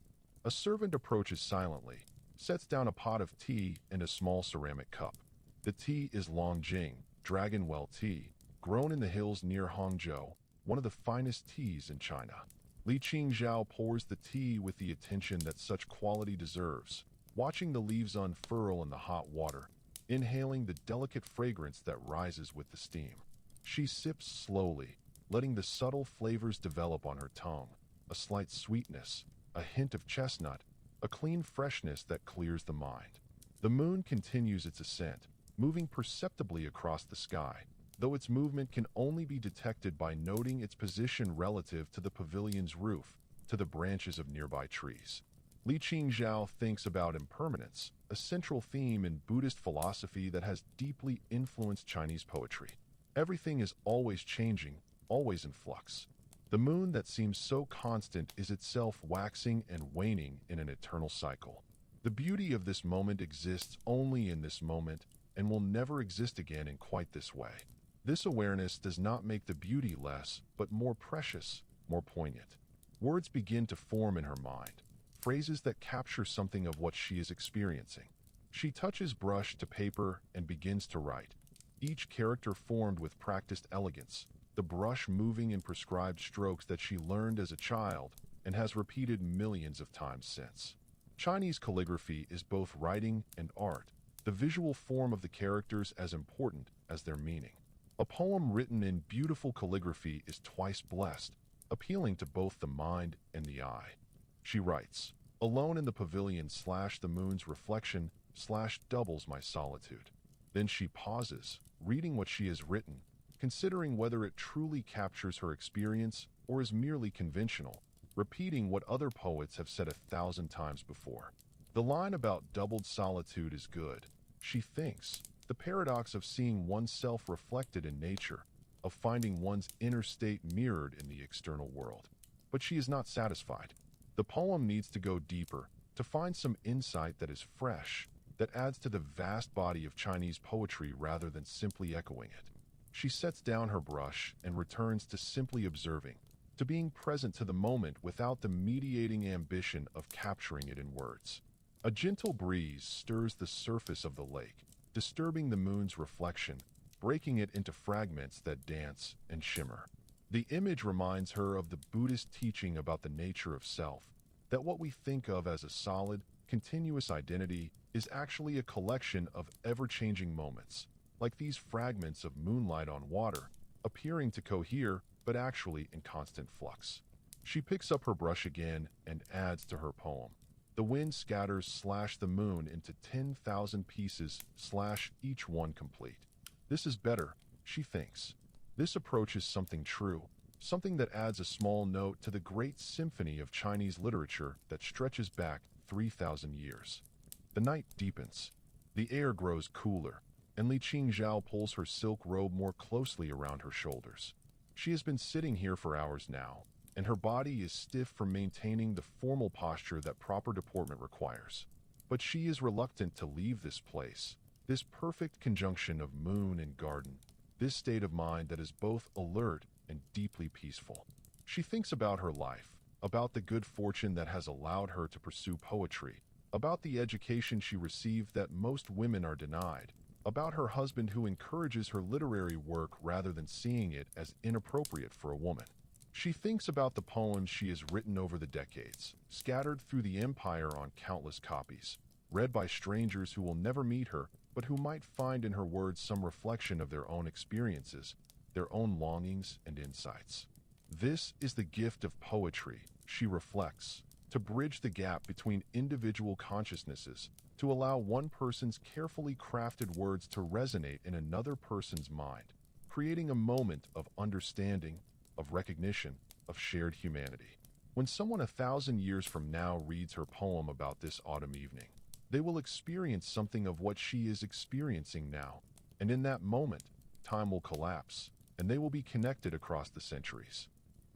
A: A servant approaches silently, sets down a pot of tea and a small ceramic cup. The tea is Longjing, Dragonwell tea, grown in the hills near Hangzhou, one of the finest teas in China. Li Qingzhao pours the tea with the attention that such quality deserves, watching the leaves unfurl in the hot water, inhaling the delicate fragrance that rises with the steam. She sips slowly, letting the subtle flavors develop on her tongue, a slight sweetness, a hint of chestnut, a clean freshness that clears the mind. The moon continues its ascent, moving perceptibly across the sky, though its movement can only be detected by noting its position relative to the pavilion's roof, to the branches of nearby trees. Li Qingzhao thinks about impermanence, a central theme in Buddhist philosophy that has deeply influenced Chinese poetry. Everything is always changing, always in flux. The moon that seems so constant is itself waxing and waning in an eternal cycle. The beauty of this moment exists only in this moment and will never exist again in quite this way. This awareness does not make the beauty less, but more precious, more poignant. Words begin to form in her mind, phrases that capture something of what she is experiencing. She touches brush to paper and begins to write, each character formed with practiced elegance, the brush moving in prescribed strokes that she learned as a child and has repeated millions of times since. Chinese calligraphy is both writing and art, the visual form of the characters as important as their meaning. A poem written in beautiful calligraphy is twice blessed, appealing to both the mind and the eye. She writes, "Alone in the pavilion / the moon's reflection / doubles my solitude." Then she pauses, reading what she has written, considering whether it truly captures her experience or is merely conventional, repeating what other poets have said 1,000 times before. The line about doubled solitude is good. She thinks, the paradox of seeing oneself reflected in nature, of finding one's inner state mirrored in the external world. But she is not satisfied. The poem needs to go deeper, to find some insight that is fresh, that adds to the vast body of Chinese poetry rather than simply echoing it. She sets down her brush and returns to simply observing, to being present to the moment without the mediating ambition of capturing it in words. A gentle breeze stirs the surface of the lake, disturbing the moon's reflection, breaking it into fragments that dance and shimmer. The image reminds her of the Buddhist teaching about the nature of self, that what we think of as a solid, continuous identity is actually a collection of ever-changing moments, like these fragments of moonlight on water, appearing to cohere but actually in constant flux. She picks up her brush again and adds to her poem. The wind scatters / the moon into 10,000 pieces / each one complete. This is better, she thinks. This approaches something true, something that adds a small note to the great symphony of Chinese literature that stretches back 3,000 years. The night deepens. The air grows cooler, and Li Qingzhao pulls her silk robe more closely around her shoulders. She has been sitting here for hours now, and her body is stiff from maintaining the formal posture that proper deportment requires. But she is reluctant to leave this place, this perfect conjunction of moon and garden, this state of mind that is both alert and deeply peaceful. She thinks about her life, about the good fortune that has allowed her to pursue poetry, about the education she received that most women are denied, about her husband who encourages her literary work rather than seeing it as inappropriate for a woman. She thinks about the poems she has written over the decades, scattered through the empire on countless copies, read by strangers who will never meet her, but who might find in her words some reflection of their own experiences, their own longings and insights. This is the gift of poetry, she reflects, to bridge the gap between individual consciousnesses, to allow one person's carefully crafted words to resonate in another person's mind, creating a moment of understanding, of recognition, of shared humanity. When someone 1,000 years from now reads her poem about this autumn evening, they will experience something of what she is experiencing now, and in that moment, time will collapse, and they will be connected across the centuries.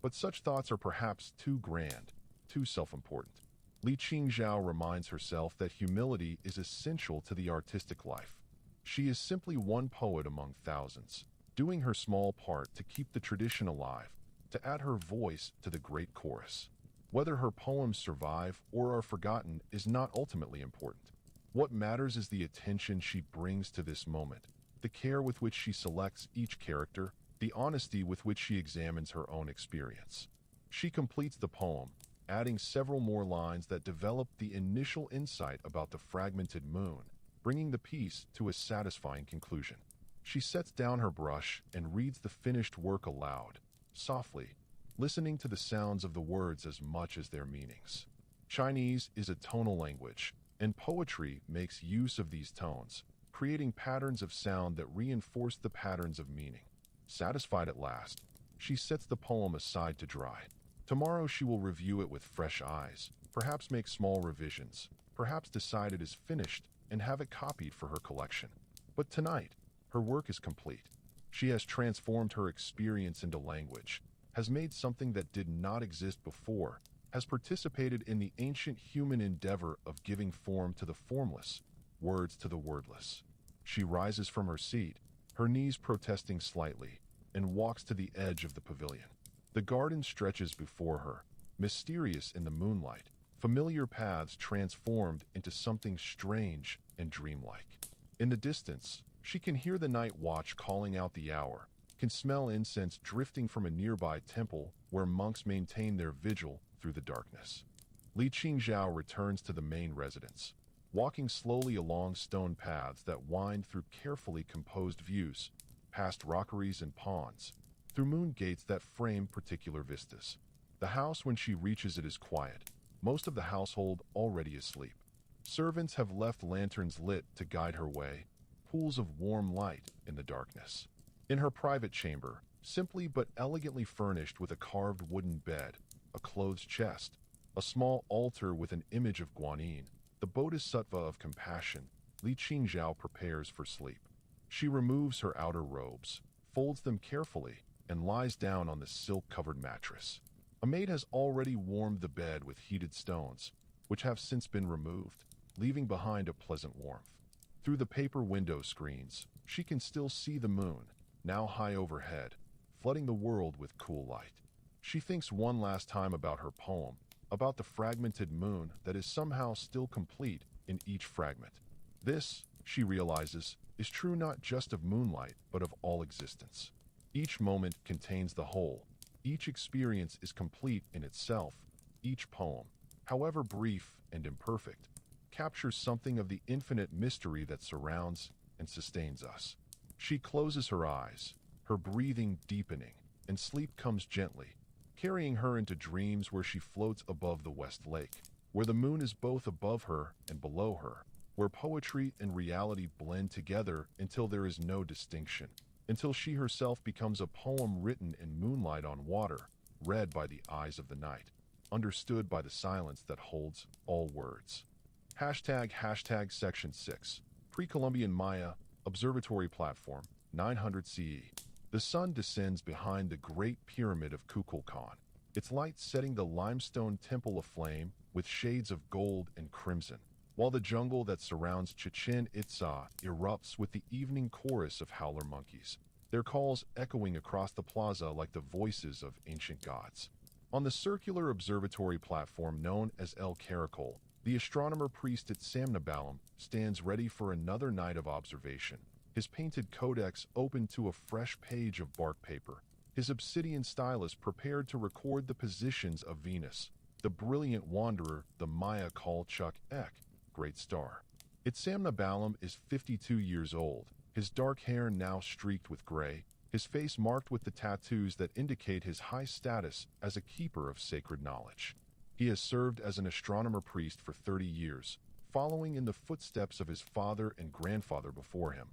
A: But such thoughts are perhaps too grand, too self-important. Li Qingzhao reminds herself that humility is essential to the artistic life. She is simply one poet among thousands, doing her small part to keep the tradition alive, to add her voice to the great chorus. Whether her poems survive or are forgotten is not ultimately important. What matters is the attention she brings to this moment, the care with which she selects each character, the honesty with which she examines her own experience. She completes the poem, adding several more lines that develop the initial insight about the fragmented moon, bringing the piece to a satisfying conclusion. She sets down her brush and reads the finished work aloud, softly, listening to the sounds of the words as much as their meanings. Chinese is a tonal language, and poetry makes use of these tones, creating patterns of sound that reinforce the patterns of meaning. Satisfied at last, she sets the poem aside to dry. Tomorrow she will review it with fresh eyes, perhaps make small revisions, perhaps decide it is finished and have it copied for her collection. But tonight, her work is complete. She has transformed her experience into language, has made something that did not exist before, has participated in the ancient human endeavor of giving form to the formless, words to the wordless. She rises from her seat, her knees protesting slightly, and walks to the edge of the pavilion. The garden stretches before her, mysterious in the moonlight, familiar paths transformed into something strange and dreamlike. In the distance, she can hear the night watch calling out the hour, can smell incense drifting from a nearby temple where monks maintain their vigil through the darkness. Li Qingzhao returns to the main residence, walking slowly along stone paths that wind through carefully composed views, past rockeries and ponds, through moon gates that frame particular vistas. The house, when she reaches it, is quiet, most of the household already asleep. Servants have left lanterns lit to guide her way, pools of warm light in the darkness. In her private chamber, simply but elegantly furnished with a carved wooden bed, a clothes chest, a small altar with an image of Guanyin, the bodhisattva of compassion, Li Qingzhao prepares for sleep. She removes her outer robes, folds them carefully, and lies down on the silk-covered mattress. A maid has already warmed the bed with heated stones, which have since been removed, leaving behind a pleasant warmth. Through the paper window screens, she can still see the moon, now high overhead, flooding the world with cool light. She thinks one last time about her poem, about the fragmented moon that is somehow still complete in each fragment. This, she realizes, is true not just of moonlight, but of all existence. Each moment contains the whole. Each experience is complete in itself. Each poem, however brief and imperfect, captures something of the infinite mystery that surrounds and sustains us. She closes her eyes, her breathing deepening, and sleep comes gently, carrying her into dreams where she floats above the West Lake, where the moon is both above her and below her, where poetry and reality blend together until there is no distinction, until she herself becomes a poem written in moonlight on water, read by the eyes of the night, understood by the silence that holds all words. Hashtag Section 6. Pre-Columbian Maya, Observatory Platform, 900 CE. The sun descends behind the Great Pyramid of Kukulkan, its light setting the limestone temple aflame with shades of gold and crimson, while the jungle that surrounds Chichen Itza erupts with the evening chorus of howler monkeys, their calls echoing across the plaza like the voices of ancient gods. On the circular observatory platform known as El Caracol, the astronomer priest at Samnabalam stands ready for another night of observation, his painted codex open to a fresh page of bark paper, his obsidian stylus prepared to record the positions of Venus, the brilliant wanderer the Maya call Chuk Ek, great star. Samnabalam is 52 years old, his dark hair now streaked with gray, his face marked with the tattoos that indicate his high status as a keeper of sacred knowledge. He has served as an astronomer priest for 30 years, following in the footsteps of his father and grandfather before him,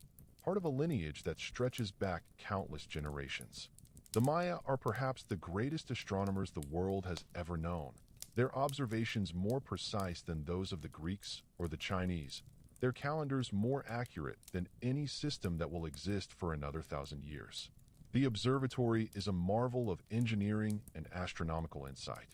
A: part of a lineage that stretches back countless generations. The Maya are perhaps the greatest astronomers the world has ever known, their observations more precise than those of the Greeks or the Chinese, their calendars more accurate than any system that will exist for another 1,000 years. The observatory is a marvel of engineering and astronomical insight.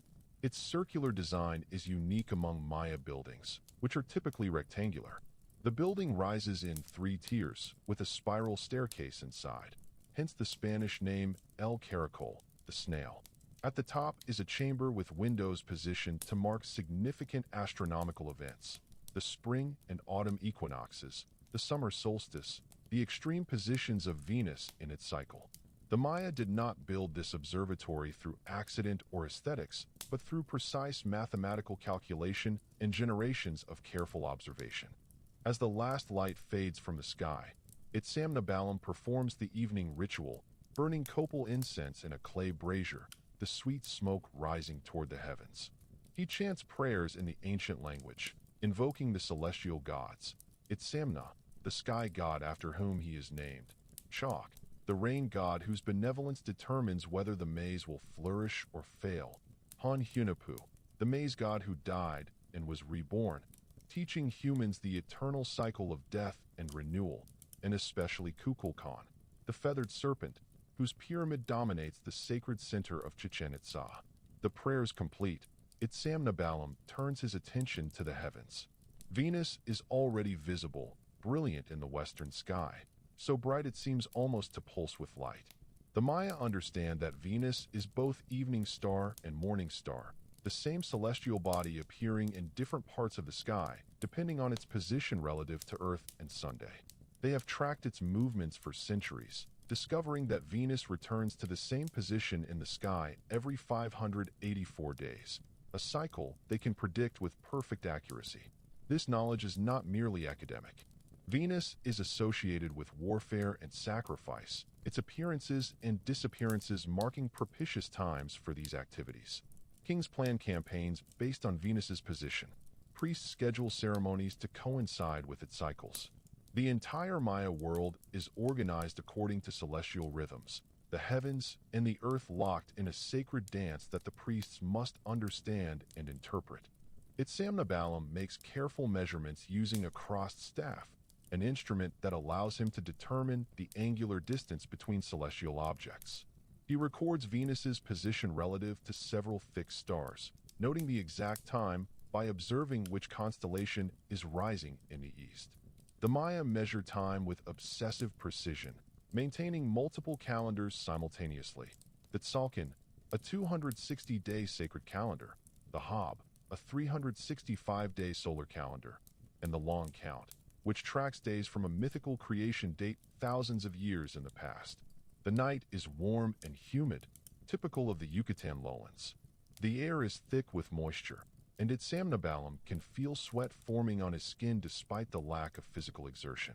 A: Its circular design is unique among Maya buildings, which are typically rectangular. The building rises in 3 tiers, with a spiral staircase inside, hence the Spanish name El Caracol, the snail. At the top is a chamber with windows positioned to mark significant astronomical events: the spring and autumn equinoxes, the summer solstice, the extreme positions of Venus in its cycle. The Maya did not build this observatory through accident or aesthetics, but through precise mathematical calculation and generations of careful observation. As the last light fades from the sky, Itsamnabalam performs the evening ritual, burning copal incense in a clay brazier, the sweet smoke rising toward the heavens. He chants prayers in the ancient language, invoking the celestial gods: Itsamna, the sky god after whom he is named; Chok, the rain god whose benevolence determines whether the maize will flourish or fail; Han Hunapu, the maize god who died and was reborn, teaching humans the eternal cycle of death and renewal; and especially Kukulkan, the feathered serpent, whose pyramid dominates the sacred center of Chichen Itza. The prayers complete, Itsamnabalam turns his attention to the heavens. Venus is already visible, brilliant in the western sky, so bright it seems almost to pulse with light. The Maya understand that Venus is both evening star and morning star, the same celestial body appearing in different parts of the sky, depending on its position relative to Earth and Sunday. They have tracked its movements for centuries, discovering that Venus returns to the same position in the sky every 584 days, a cycle they can predict with perfect accuracy. This knowledge is not merely academic. Venus is associated with warfare and sacrifice, its appearances and disappearances marking propitious times for these activities. Kings plan campaigns based on Venus's position. Priests schedule ceremonies to coincide with its cycles. The entire Maya world is organized according to celestial rhythms, the heavens and the earth locked in a sacred dance that the priests must understand and interpret. Itsamnabalam makes careful measurements using a crossed staff, an instrument that allows him to determine the angular distance between celestial objects. He records Venus's position relative to several fixed stars, noting the exact time by observing which constellation is rising in the east. The Maya measure time with obsessive precision, maintaining multiple calendars simultaneously. The Tzolk'in, a 260-day sacred calendar; the Hab, a 365-day solar calendar; and the Long Count, which tracks days from a mythical creation date thousands of years in the past. The night is warm and humid, typical of the Yucatan lowlands. The air is thick with moisture, and Itsamnabalam can feel sweat forming on his skin despite the lack of physical exertion.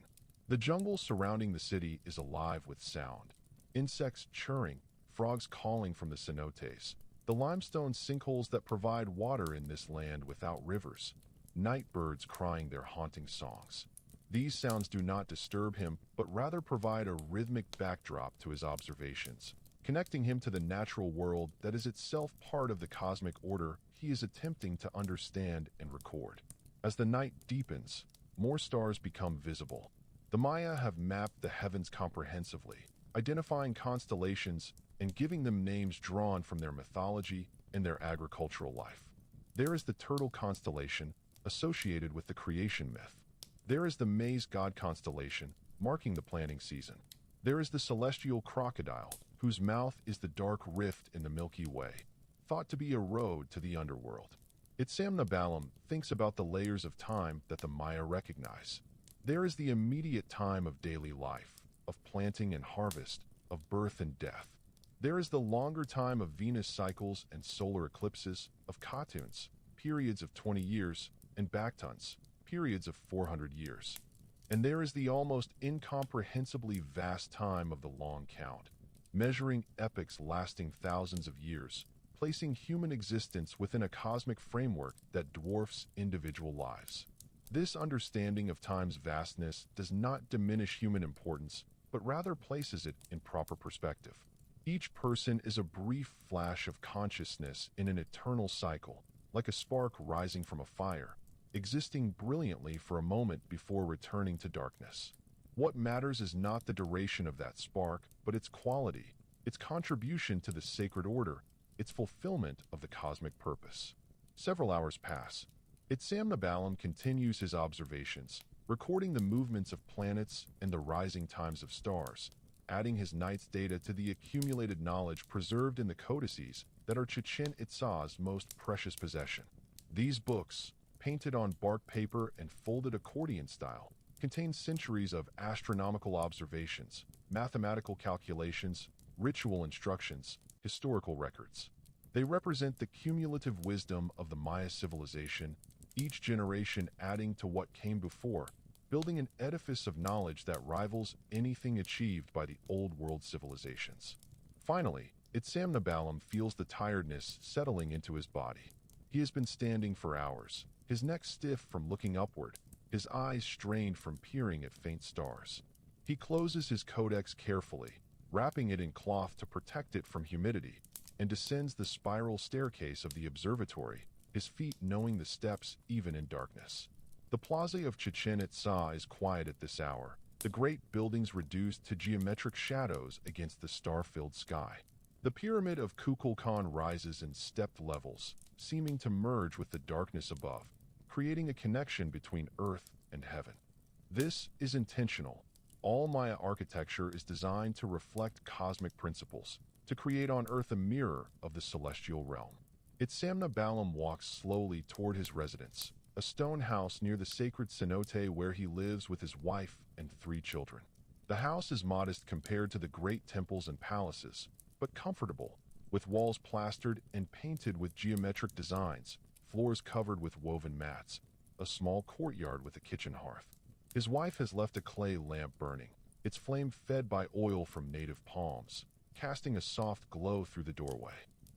A: The jungle surrounding the city is alive with sound: insects chirring, frogs calling from the cenotes, the limestone sinkholes that provide water in this land without rivers, night birds crying their haunting songs. These sounds do not disturb him, but rather provide a rhythmic backdrop to his observations, connecting him to the natural world that is itself part of the cosmic order he is attempting to understand and record. As the night deepens, more stars become visible. The Maya have mapped the heavens comprehensively, identifying constellations and giving them names drawn from their mythology and their agricultural life. There is the turtle constellation, associated with the creation myth. There is the maize god constellation, marking the planting season. There is the celestial crocodile, whose mouth is the dark rift in the Milky Way, thought to be a road to the underworld. Itsamnabalam thinks about the layers of time that the Maya recognize. There is the immediate time of daily life, of planting and harvest, of birth and death. There is the longer time of Venus cycles and solar eclipses, of Katuns, periods of 20 years, and Baktuns, periods of 400 years. And there is the almost incomprehensibly vast time of the Long Count, measuring epochs lasting thousands of years, placing human existence within a cosmic framework that dwarfs individual lives. This understanding of time's vastness does not diminish human importance, but rather places it in proper perspective. Each person is a brief flash of consciousness in an eternal cycle, like a spark rising from a fire, existing brilliantly for a moment before returning to darkness. What matters is not the duration of that spark, but its quality, its contribution to the sacred order, its fulfillment of the cosmic purpose. Several hours pass. Itsamnabalam continues his observations, recording the movements of planets and the rising times of stars, adding his night's data to the accumulated knowledge preserved in the codices that are Chichen Itza's most precious possession. These books, painted on bark paper and folded accordion style, contain centuries of astronomical observations, mathematical calculations, ritual instructions, historical records. They represent the cumulative wisdom of the Maya civilization, each generation adding to what came before, building an edifice of knowledge that rivals anything achieved by the Old World civilizations. Finally, Itzamnabalam feels the tiredness settling into his body. He has been standing for hours, his neck stiff from looking upward, his eyes strained from peering at faint stars. He closes his codex carefully, wrapping it in cloth to protect it from humidity, and descends the spiral staircase of the observatory, his feet knowing the steps even in darkness. The plaza of Chichen Itza is quiet at this hour, the great buildings reduced to geometric shadows against the star-filled sky. The pyramid of Kukulkan rises in stepped levels, seeming to merge with the darkness above, creating a connection between earth and heaven. This is intentional. All Maya architecture is designed to reflect cosmic principles, to create on earth a mirror of the celestial realm. Itzamnabalam walks slowly toward his residence, a stone house near the sacred cenote where he lives with his wife and 3 children. The house is modest compared to the great temples and palaces, but comfortable, with walls plastered and painted with geometric designs, floors covered with woven mats, a small courtyard with a kitchen hearth. His wife has left a clay lamp burning, its flame fed by oil from native palms, casting a soft glow through the doorway.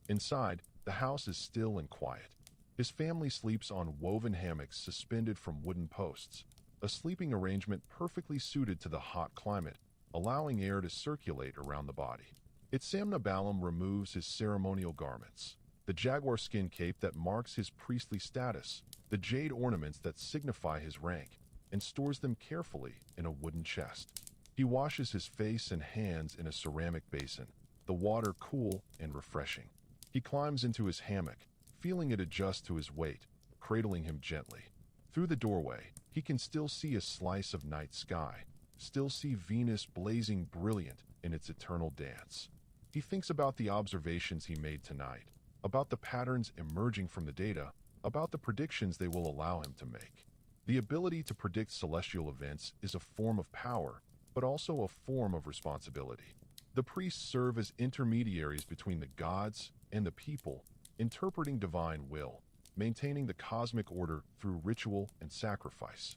A: Inside, the house is still and quiet. His family sleeps on woven hammocks suspended from wooden posts, a sleeping arrangement perfectly suited to the hot climate, allowing air to circulate around the body. Itzamnabalam removes his ceremonial garments, the jaguar skin cape that marks his priestly status, the jade ornaments that signify his rank, and stores them carefully in a wooden chest. He washes his face and hands in a ceramic basin, the water cool and refreshing. He climbs into his hammock, feeling it adjust to his weight, cradling him gently. Through the doorway, he can still see a slice of night sky, still see Venus blazing brilliant in its eternal dance. He thinks about the observations he made tonight, about the patterns emerging from the data, about the predictions they will allow him to make. The ability to predict celestial events is a form of power, but also a form of responsibility. The priests serve as intermediaries between the gods and the people, interpreting divine will, maintaining the cosmic order through ritual and sacrifice.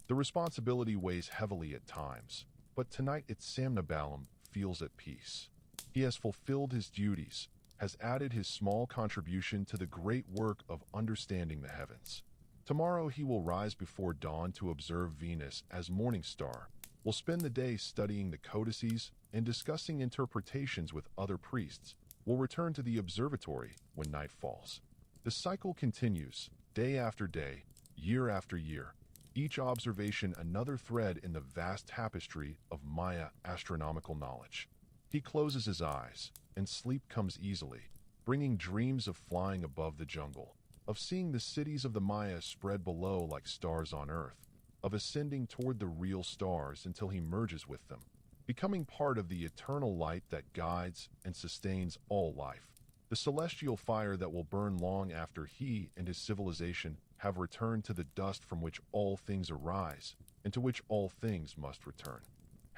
A: The responsibility weighs heavily at times, but tonight Itzamnabalam feels at peace. He has fulfilled his duties, has added his small contribution to the great work of understanding the heavens. Tomorrow he will rise before dawn to observe Venus as morning star, will spend the day studying the codices and discussing interpretations with other priests, will return to the observatory when night falls. The cycle continues, day after day, year after year, each observation another thread in the vast tapestry of Maya astronomical knowledge. He closes his eyes, and sleep comes easily, bringing dreams of flying above the jungle, of seeing the cities of the Maya spread below like stars on Earth, of ascending toward the real stars until he merges with them, becoming part of the eternal light that guides and sustains all life, the celestial fire that will burn long after he and his civilization have returned to the dust from which all things arise and to which all things must return.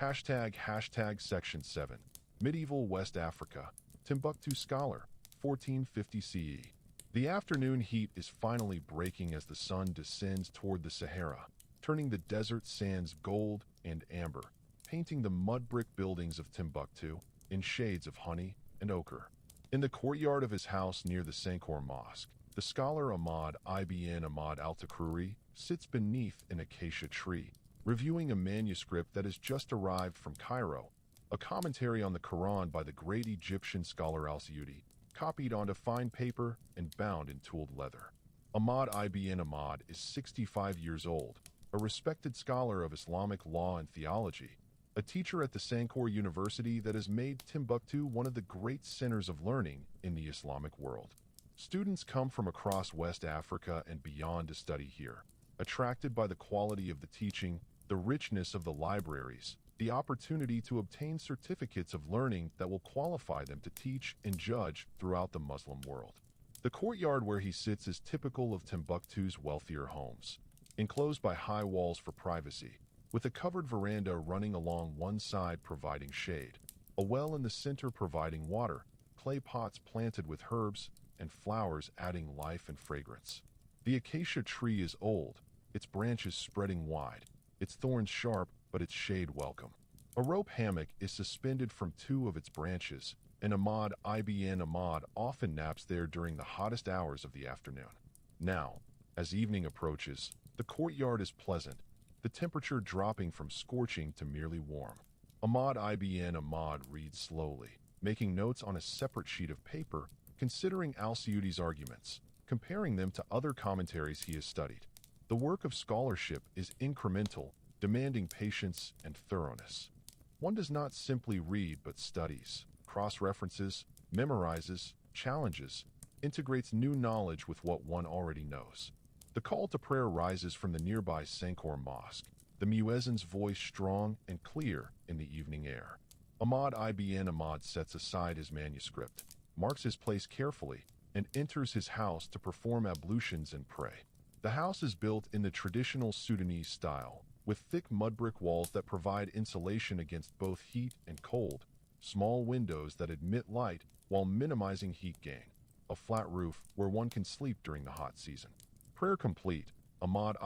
A: Hashtag Section 7. Medieval West Africa, Timbuktu Scholar, 1450 CE. The afternoon heat is finally breaking as the sun descends toward the Sahara, turning the desert sands gold and amber, painting the mud brick buildings of Timbuktu in shades of honey and ochre. In the courtyard of his house near the Sankor Mosque, the scholar Ahmad ibn Ahmad al-Takruri sits beneath an acacia tree, reviewing a manuscript that has just arrived from Cairo, a commentary on the Quran by the great Egyptian scholar Al-Suyuti, copied onto fine paper and bound in tooled leather. Ahmad ibn Ahmad is 65 years old, a respected scholar of Islamic law and theology, a teacher at the Sankor University that has made Timbuktu one of the great centers of learning in the Islamic world. Students come from across West Africa and beyond to study here, attracted by the quality of the teaching, the richness of the libraries, the opportunity to obtain certificates of learning that will qualify them to teach and judge throughout the Muslim world. The courtyard where he sits is typical of Timbuktu's wealthier homes, enclosed by high walls for privacy, with a covered veranda running along one side providing shade, a well in the center providing water, clay pots planted with herbs, and flowers adding life and fragrance. The acacia tree is old, its branches spreading wide, its thorns sharp but its shade welcome. A rope hammock is suspended from two of its branches, and Ahmad often naps there during the hottest hours of the afternoon. Now, as evening approaches, the courtyard is pleasant, the temperature dropping from scorching to merely warm. Ahmad reads slowly, making notes on a separate sheet of paper, considering Al-Suyuti's arguments, comparing them to other commentaries he has studied. The work of scholarship is incremental, demanding patience and thoroughness. One does not simply read but studies, cross-references, memorizes, challenges, integrates new knowledge with what one already knows. The call to prayer rises from the nearby Sankor Mosque, the muezzin's voice strong and clear in the evening air. Ahmad sets aside his manuscript, marks his place carefully, and enters his house to perform ablutions and pray. The house is built in the traditional Sudanese style, with thick mud brick walls that provide insulation against both heat and cold, small windows that admit light while minimizing heat gain, a flat roof where one can sleep during the hot season. Prayer complete, Ahmad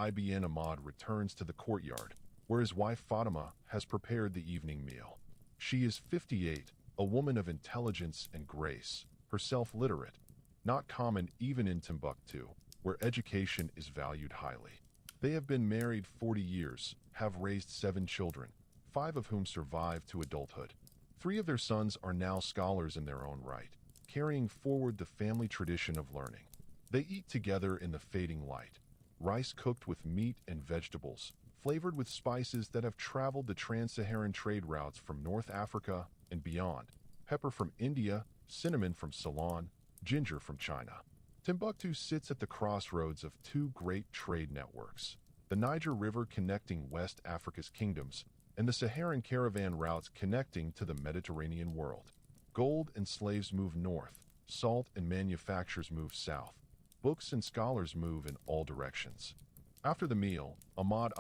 A: returns to the courtyard, where his wife Fatima has prepared the evening meal. She is 58, a woman of intelligence and grace, herself literate, not common even in Timbuktu, where education is valued highly. They have been married 40 years, have raised 7 children, 5 of whom survived to adulthood. 3 of their sons are now scholars in their own right, carrying forward the family tradition of learning. They eat together in the fading light, rice cooked with meat and vegetables, flavored with spices that have traveled the trans-Saharan trade routes from North Africa and beyond, pepper from India, cinnamon from Ceylon, ginger from China. Timbuktu sits at the crossroads of 2 great trade networks, the Niger River connecting West Africa's kingdoms, and the Saharan caravan routes connecting to the Mediterranean world. Gold and slaves move north, salt and manufactures move south, books and scholars move in all directions. After the meal, Ahmad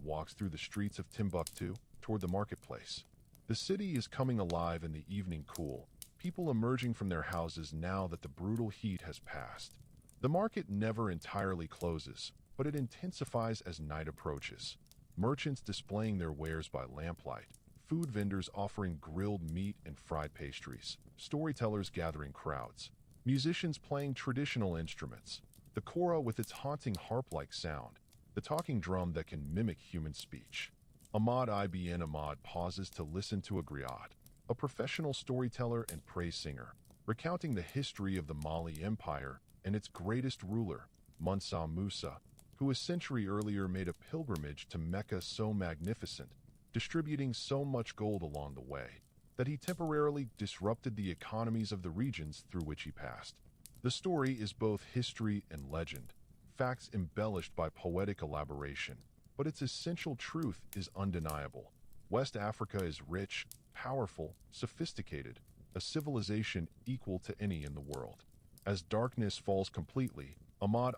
A: walks through the streets of Timbuktu toward the marketplace. The city is coming alive in the evening cool, people emerging from their houses now that the brutal heat has passed. The market never entirely closes, but it intensifies as night approaches. Merchants displaying their wares by lamplight, food vendors offering grilled meat and fried pastries, storytellers gathering crowds, musicians playing traditional instruments, the kora with its haunting harp-like sound, the talking drum that can mimic human speech. Ahmad pauses to listen to a griot, a professional storyteller and praise singer, recounting the history of the Mali Empire and its greatest ruler, Mansa Musa, who a century earlier made a pilgrimage to Mecca so magnificent, distributing so much gold along the way, that he temporarily disrupted the economies of the regions through which he passed. The story is both history and legend, facts embellished by poetic elaboration, but its essential truth is undeniable. West Africa is rich, powerful, sophisticated, a civilization equal to any in the world. As darkness falls completely, Ahmad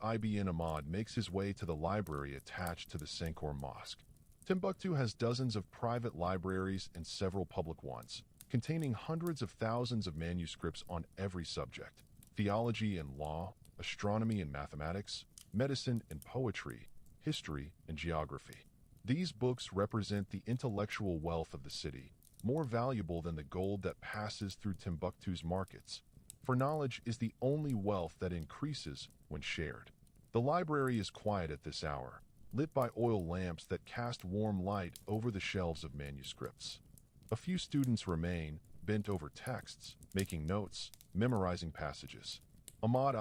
A: makes his way to the library attached to the Sankor Mosque. Timbuktu has dozens of private libraries and several public ones, containing hundreds of thousands of manuscripts on every subject: theology and law, astronomy and mathematics, medicine and poetry, history and geography. These books represent the intellectual wealth of the city, more valuable than the gold that passes through Timbuktu's markets. For knowledge is the only wealth that increases when shared. The library is quiet at this hour, lit by oil lamps that cast warm light over the shelves of manuscripts. A few students remain, bent over texts, making notes, memorizing passages. Ahmad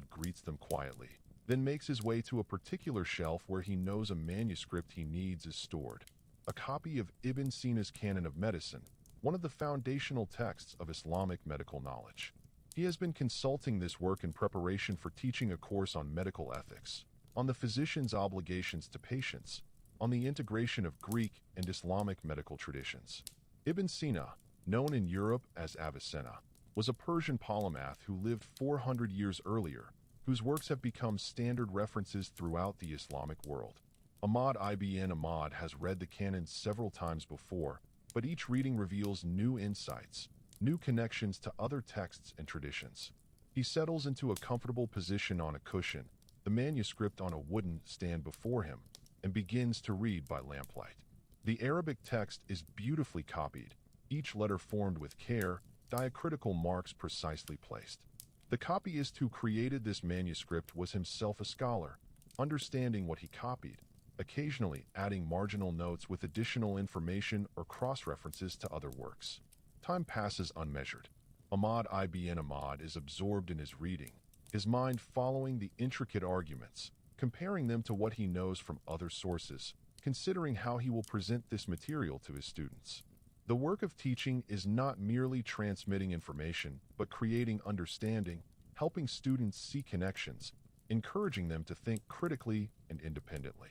A: greets them quietly, then makes his way to a particular shelf where he knows a manuscript he needs is stored. A copy of Ibn Sina's Canon of Medicine, one of the foundational texts of Islamic medical knowledge. He has been consulting this work in preparation for teaching a course on medical ethics, on the physician's obligations to patients, on the integration of Greek and Islamic medical traditions. Ibn Sina, known in Europe as Avicenna, was a Persian polymath who lived 400 years earlier, whose works have become standard references throughout the Islamic world. Ahmad ibn Ahmad has read the canon several times before, but each reading reveals new insights, new connections to other texts and traditions. He settles into a comfortable position on a cushion, the manuscript on a wooden stand before him, and begins to read by lamplight. The Arabic text is beautifully copied, each letter formed with care, diacritical marks precisely placed. The copyist who created this manuscript was himself a scholar, understanding what he copied, occasionally adding marginal notes with additional information or cross-references to other works. Time passes unmeasured. Ahmad ibn Ahmad is absorbed in his reading, his mind following the intricate arguments, comparing them to what he knows from other sources, considering how he will present this material to his students. The work of teaching is not merely transmitting information, but creating understanding, helping students see connections, encouraging them to think critically and independently.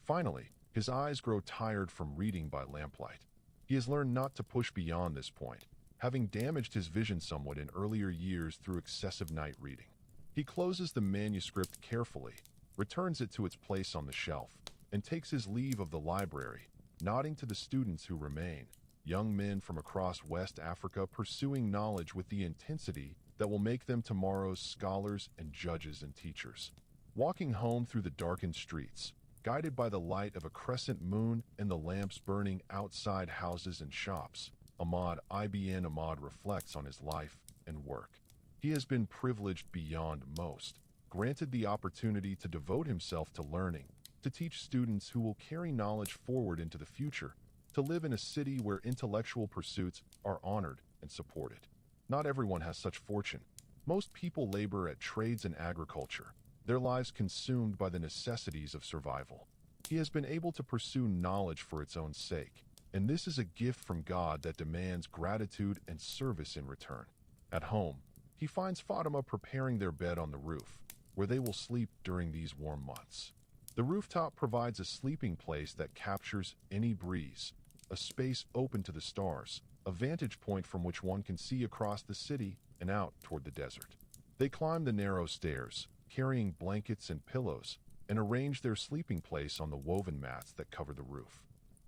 A: Finally, his eyes grow tired from reading by lamplight. He has learned not to push beyond this point, having damaged his vision somewhat in earlier years through excessive night reading. He closes the manuscript carefully, returns it to its place on the shelf, and takes his leave of the library, nodding to the students who remain, young men from across West Africa pursuing knowledge with the intensity that will make them tomorrow's scholars and judges and teachers. Walking home through the darkened streets, guided by the light of a crescent moon and the lamps burning outside houses and shops, Ahmad ibn Ahmad reflects on his life and work. He has been privileged beyond most, granted the opportunity to devote himself to learning, to teach students who will carry knowledge forward into the future, to live in a city where intellectual pursuits are honored and supported. Not everyone has such fortune. Most people labor at trades and agriculture, their lives consumed by the necessities of survival. He has been able to pursue knowledge for its own sake, and this is a gift from God that demands gratitude and service in return. At home, he finds Fatima preparing their bed on the roof, where they will sleep during these warm months. The rooftop provides a sleeping place that captures any breeze, a space open to the stars, a vantage point from which one can see across the city and out toward the desert. They climb the narrow stairs, carrying blankets and pillows, and arrange their sleeping place on the woven mats that cover the roof.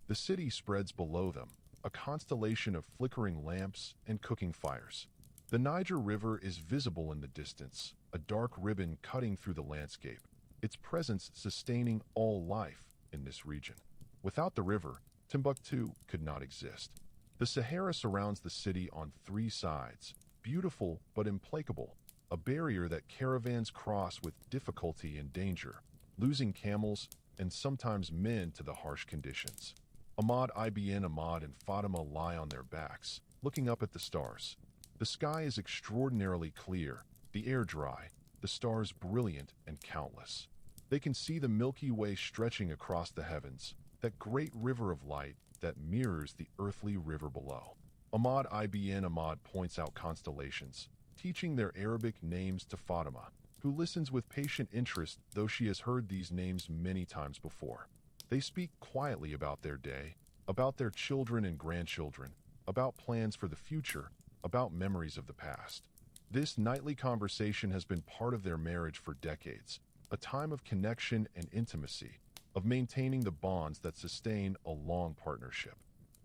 A: The city spreads below them, a constellation of flickering lamps and cooking fires. The Niger River is visible in the distance, a dark ribbon cutting through the landscape, its presence sustaining all life in this region. Without the river, Timbuktu could not exist. The Sahara surrounds the city on three sides, beautiful but implacable, a barrier that caravans cross with difficulty and danger, losing camels and sometimes men to the harsh conditions. Ahmad ibn Ahmad and Fatima lie on their backs, looking up at the stars. The sky is extraordinarily clear, the air dry, the stars brilliant and countless. They can see the Milky Way stretching across the heavens, that great river of light that mirrors the earthly river below. Ahmad ibn Ahmad points out constellations, teaching their Arabic names to Fatima, who listens with patient interest though she has heard these names many times before. They speak quietly about their day, about their children and grandchildren, about plans for the future, about memories of the past. This nightly conversation has been part of their marriage for decades, a time of connection and intimacy, of maintaining the bonds that sustain a long partnership.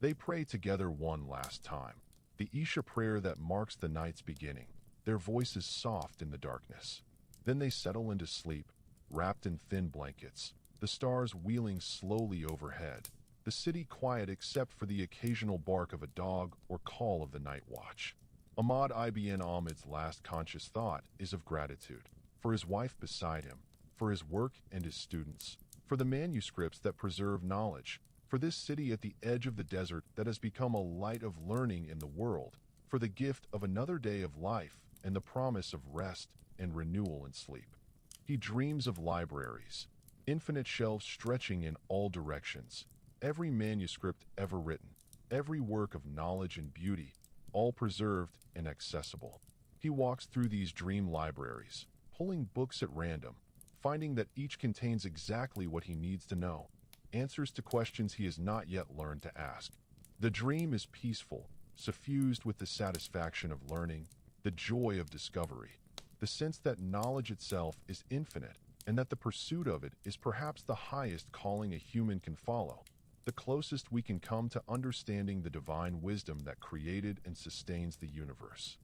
A: They pray together one last time, the Isha prayer that marks the night's beginning, their voices soft in the darkness. Then they settle into sleep, wrapped in thin blankets, the stars wheeling slowly overhead, the city quiet except for the occasional bark of a dog or call of the night watch. Ahmad ibn Ahmad's last conscious thought is of gratitude, for his wife beside him, for his work and his students, for the manuscripts that preserve knowledge, for this city at the edge of the desert that has become a light of learning in the world, for the gift of another day of life and the promise of rest and renewal in sleep. He dreams of libraries, infinite shelves stretching in all directions, every manuscript ever written, every work of knowledge and beauty, all preserved and accessible. He walks through these dream libraries, pulling books at random, finding that each contains exactly what he needs to know. answers to questions he has not yet learned to ask. The dream is peaceful, suffused with the satisfaction of learning, the joy of discovery, the sense that knowledge itself is infinite and that the pursuit of it is perhaps the highest calling a human can follow, the closest we can come to understanding the divine wisdom that created and sustains the universe.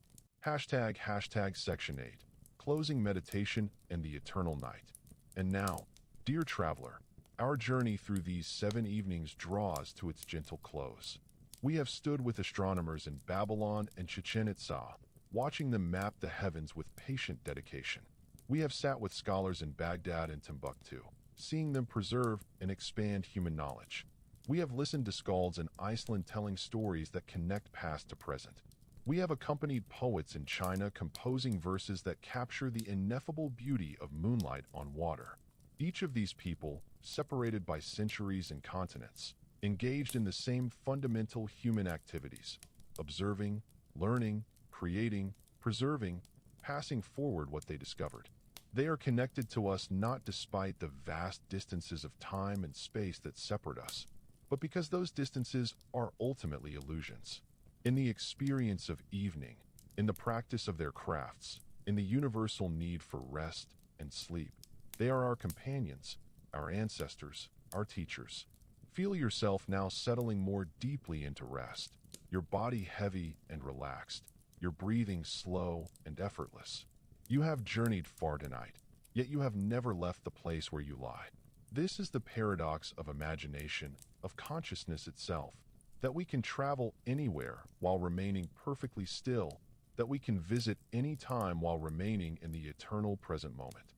A: Hashtag Section 8. Closing meditation and the eternal night. And now, dear traveler, our journey through these 7 evenings draws to its gentle close. We have stood with astronomers in Babylon and Chichen Itza, watching them map the heavens with patient dedication. We have sat with scholars in Baghdad and Timbuktu, seeing them preserve and expand human knowledge. We have listened to skalds in Iceland telling stories that connect past to present. We have accompanied poets in China composing verses that capture the ineffable beauty of moonlight on water. Each of these people, separated by centuries and continents, engaged in the same fundamental human activities: observing, learning, creating, preserving, passing forward what they discovered. They are connected to us not despite the vast distances of time and space that separate us, but because those distances are ultimately illusions. In the experience of evening, in the practice of their crafts, in the universal need for rest and sleep, they are our companions, our ancestors, our teachers. Feel yourself now settling more deeply into rest, your body heavy and relaxed, your breathing slow and effortless. You have journeyed far tonight, yet you have never left the place where you lie. This is the paradox of imagination, of consciousness itself, that we can travel anywhere while remaining perfectly still, that we can visit any time while remaining in the eternal present moment.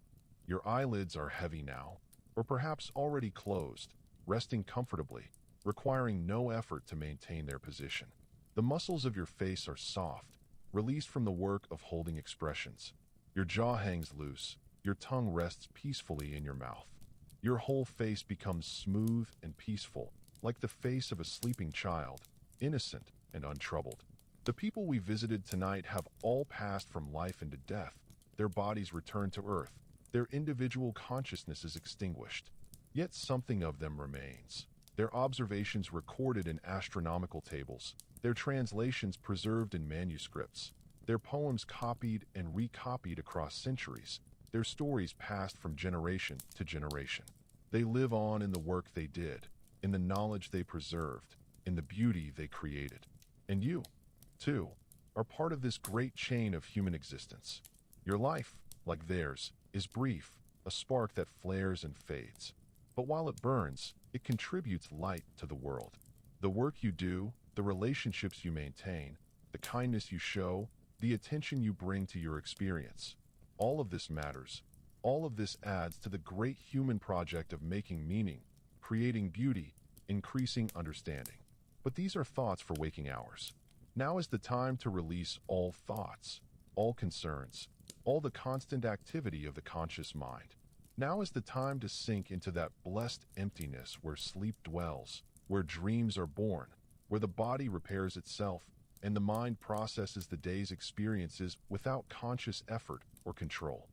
A: Your eyelids are heavy now, or perhaps already closed, resting comfortably, requiring no effort to maintain their position. The muscles of your face are soft, released from the work of holding expressions. Your jaw hangs loose, your tongue rests peacefully in your mouth. Your whole face becomes smooth and peaceful, like the face of a sleeping child, innocent and untroubled. The people we visited tonight have all passed from life into death. Their bodies return to earth. Their individual consciousness is extinguished. Yet something of them remains. Their observations recorded in astronomical tables, their translations preserved in manuscripts, their poems copied and recopied across centuries, their stories passed from generation to generation. They live on in the work they did, in the knowledge they preserved, in the beauty they created. And you, too, are part of this great chain of human existence. Your life, like theirs, is brief, a spark that flares and fades. But while it burns, it contributes light to the world. The work you do, the relationships you maintain, the kindness you show, the attention you bring to your experience, all of this matters. All of this adds to the great human project of making meaning, creating beauty, increasing understanding. But these are thoughts for waking hours. Now is the time to release all thoughts, all concerns, all the constant activity of the conscious mind. Now is the time to sink into that blessed emptiness where sleep dwells, where dreams are born, where the body repairs itself, and the mind processes the day's experiences without conscious effort or control.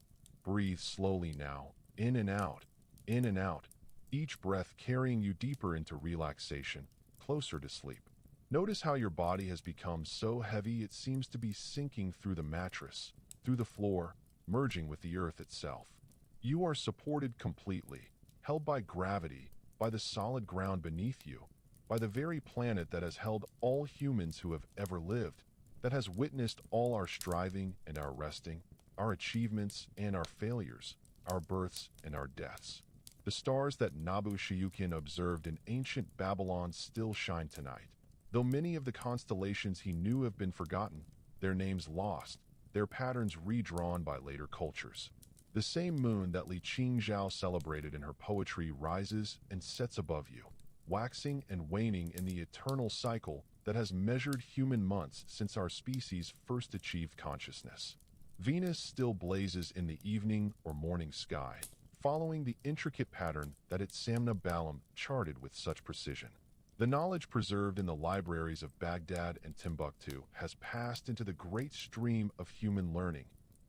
A: Breathe slowly now, in and out, each breath carrying you deeper into relaxation, closer to sleep. Notice how your body has become so heavy it seems to be sinking through the mattress, through the floor, merging with the earth itself. You are supported completely, held by gravity, by the solid ground beneath you, by the very planet that has held all humans who have ever lived, that has witnessed all our striving and our resting, our achievements and our failures, our births and our deaths. The stars that Nabu Shayukin observed in ancient Babylon still shine tonight. Though many of the constellations he knew have been forgotten, their names lost, their patterns redrawn by later cultures. The same moon that Li Qingzhao celebrated in her poetry rises and sets above you, waxing and waning in the eternal cycle that has measured human months since our species first achieved consciousness. Venus still blazes in the evening or morning sky, following the intricate pattern that its Samna Balam charted with such precision. The knowledge preserved in the libraries of Baghdad and Timbuktu has passed into the great stream of human learning,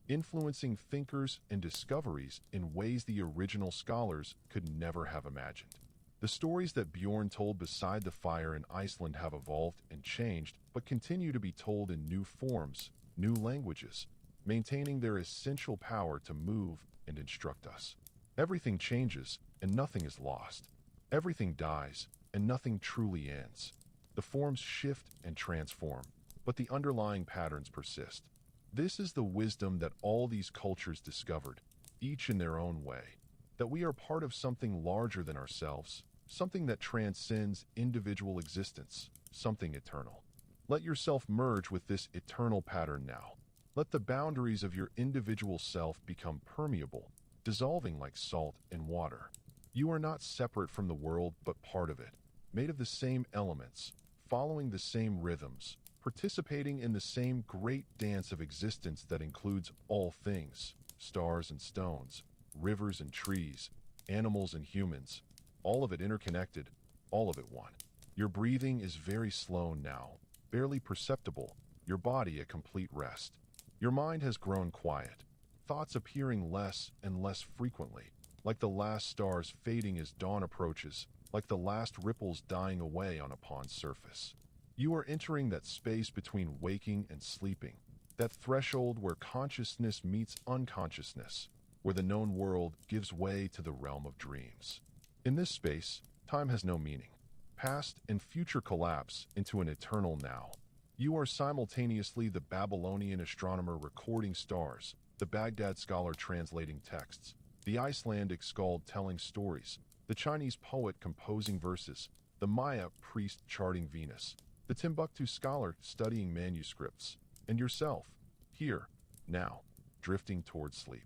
A: influencing thinkers and discoveries in ways the original scholars could never have imagined. The stories that Bjorn told beside the fire in Iceland have evolved and changed, but continue to be told in new forms, new languages, maintaining their essential power to move and instruct us. Everything changes, and nothing is lost. Everything dies, and nothing truly ends. The forms shift and transform, but the underlying patterns persist. This is the wisdom that all these cultures discovered, each in their own way, that we are part of something larger than ourselves, something that transcends individual existence, something eternal. Let yourself merge with this eternal pattern now. Let the boundaries of your individual self become permeable, dissolving like salt in water. You are not separate from the world, but part of it, made of the same elements, following the same rhythms, participating in the same great dance of existence that includes all things, stars and stones, rivers and trees, animals and humans, all of it interconnected, all of it one. Your breathing is very slow now, barely perceptible, your body at complete rest. Your mind has grown quiet, thoughts appearing less and less frequently, like the last stars fading as dawn approaches, like the last ripples dying away on a pond's surface. You are entering that space between waking and sleeping, that threshold where consciousness meets unconsciousness, where the known world gives way to the realm of dreams. In this space, time has no meaning. Past and future collapse into an eternal now. You are simultaneously the Babylonian astronomer recording stars, the Baghdad scholar translating texts, the Icelandic skald telling stories, the Chinese poet composing verses, the Maya priest charting Venus, the Timbuktu scholar studying manuscripts, and yourself, here, now, drifting towards sleep.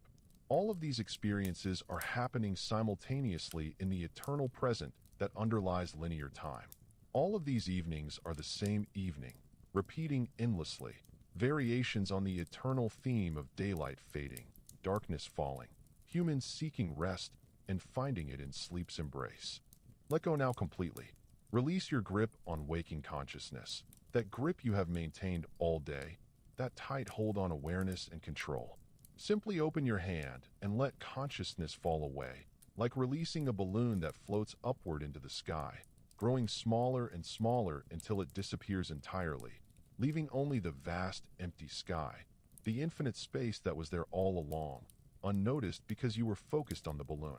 A: All of these experiences are happening simultaneously in the eternal present that underlies linear time. All of these evenings are the same evening, repeating endlessly, variations on the eternal theme of daylight fading, darkness falling, humans seeking rest and finding it in sleep's embrace. Let go now completely. Release your grip on waking consciousness, that grip you have maintained all day, that tight hold on awareness and control. Simply open your hand and let consciousness fall away, like releasing a balloon that floats upward into the sky, growing smaller and smaller until it disappears entirely, leaving only the vast, empty sky, the infinite space that was there all along, unnoticed because you were focused on the balloon.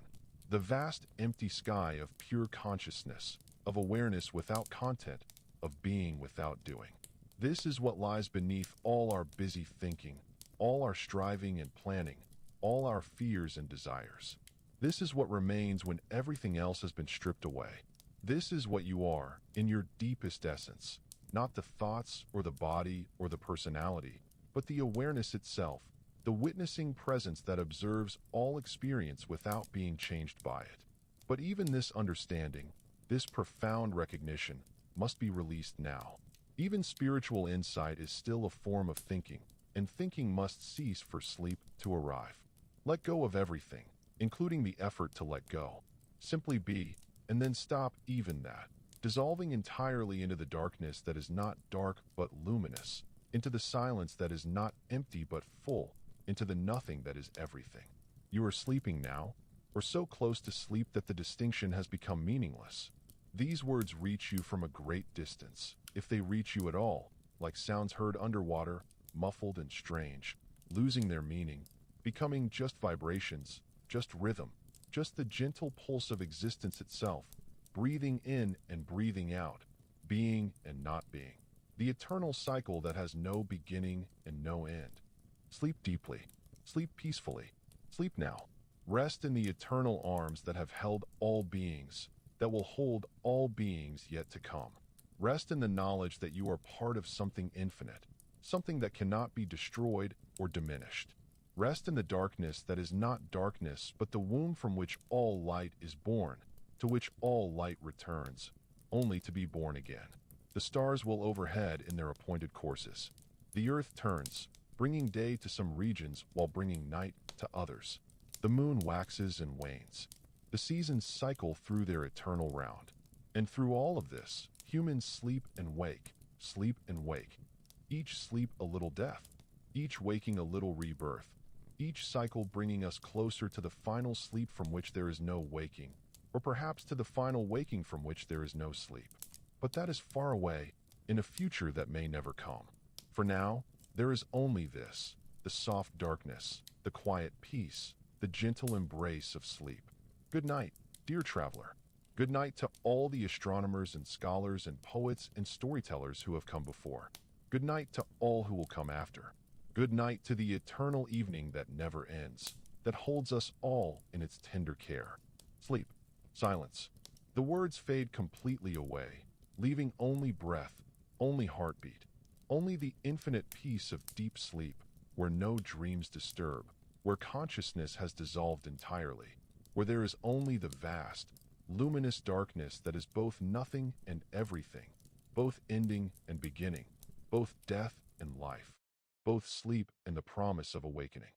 A: The vast, empty sky of pure consciousness, of awareness without content, of being without doing. This is what lies beneath all our busy thinking, all our striving and planning, all our fears and desires. This is what remains when everything else has been stripped away. This is what you are, in your deepest essence, not the thoughts or the body or the personality, but the awareness itself, the witnessing presence that observes all experience without being changed by it. But even this understanding, this profound recognition, must be released now. Even spiritual insight is still a form of thinking, and thinking must cease for sleep to arrive. Let go of everything, including the effort to let go. Simply be, and then stop even that, dissolving entirely into the darkness that is not dark but luminous, into the silence that is not empty but full, into the nothing that is everything. You are sleeping now, or so close to sleep that the distinction has become meaningless. These words reach you from a great distance, if they reach you at all, like sounds heard underwater, muffled and strange, losing their meaning, becoming just vibrations, just rhythm, just the gentle pulse of existence itself, breathing in and breathing out, being and not being. The eternal cycle that has no beginning and no end. Sleep deeply, sleep peacefully, sleep now. Rest in the eternal arms that have held all beings, that will hold all beings yet to come. Rest in the knowledge that you are part of something infinite, something that cannot be destroyed or diminished. Rest in the darkness that is not darkness, but the womb from which all light is born, to which all light returns, only to be born again. The stars will overhead in their appointed courses. The earth turns, bringing day to some regions while bringing night to others. The moon waxes and wanes. The seasons cycle through their eternal round. And through all of this, humans sleep and wake, each sleep a little death, each waking a little rebirth, each cycle bringing us closer to the final sleep from which there is no waking or perhaps to the final waking from which there is no sleep. But that is far away, in a future that may never come. For now, there is only this, the soft darkness, the quiet peace, the gentle embrace of sleep. Good night, dear traveler. Good night to all the astronomers and scholars and poets and storytellers who have come before. Good night to all who will come after. Good night to the eternal evening that never ends, that holds us all in its tender care. Sleep. Silence. The words fade completely away, leaving only breath, only heartbeat, only the infinite peace of deep sleep, where no dreams disturb, where consciousness has dissolved entirely, where there is only the vast, luminous darkness that is both nothing and everything, both ending and beginning, both death and life, both sleep and the promise of awakening.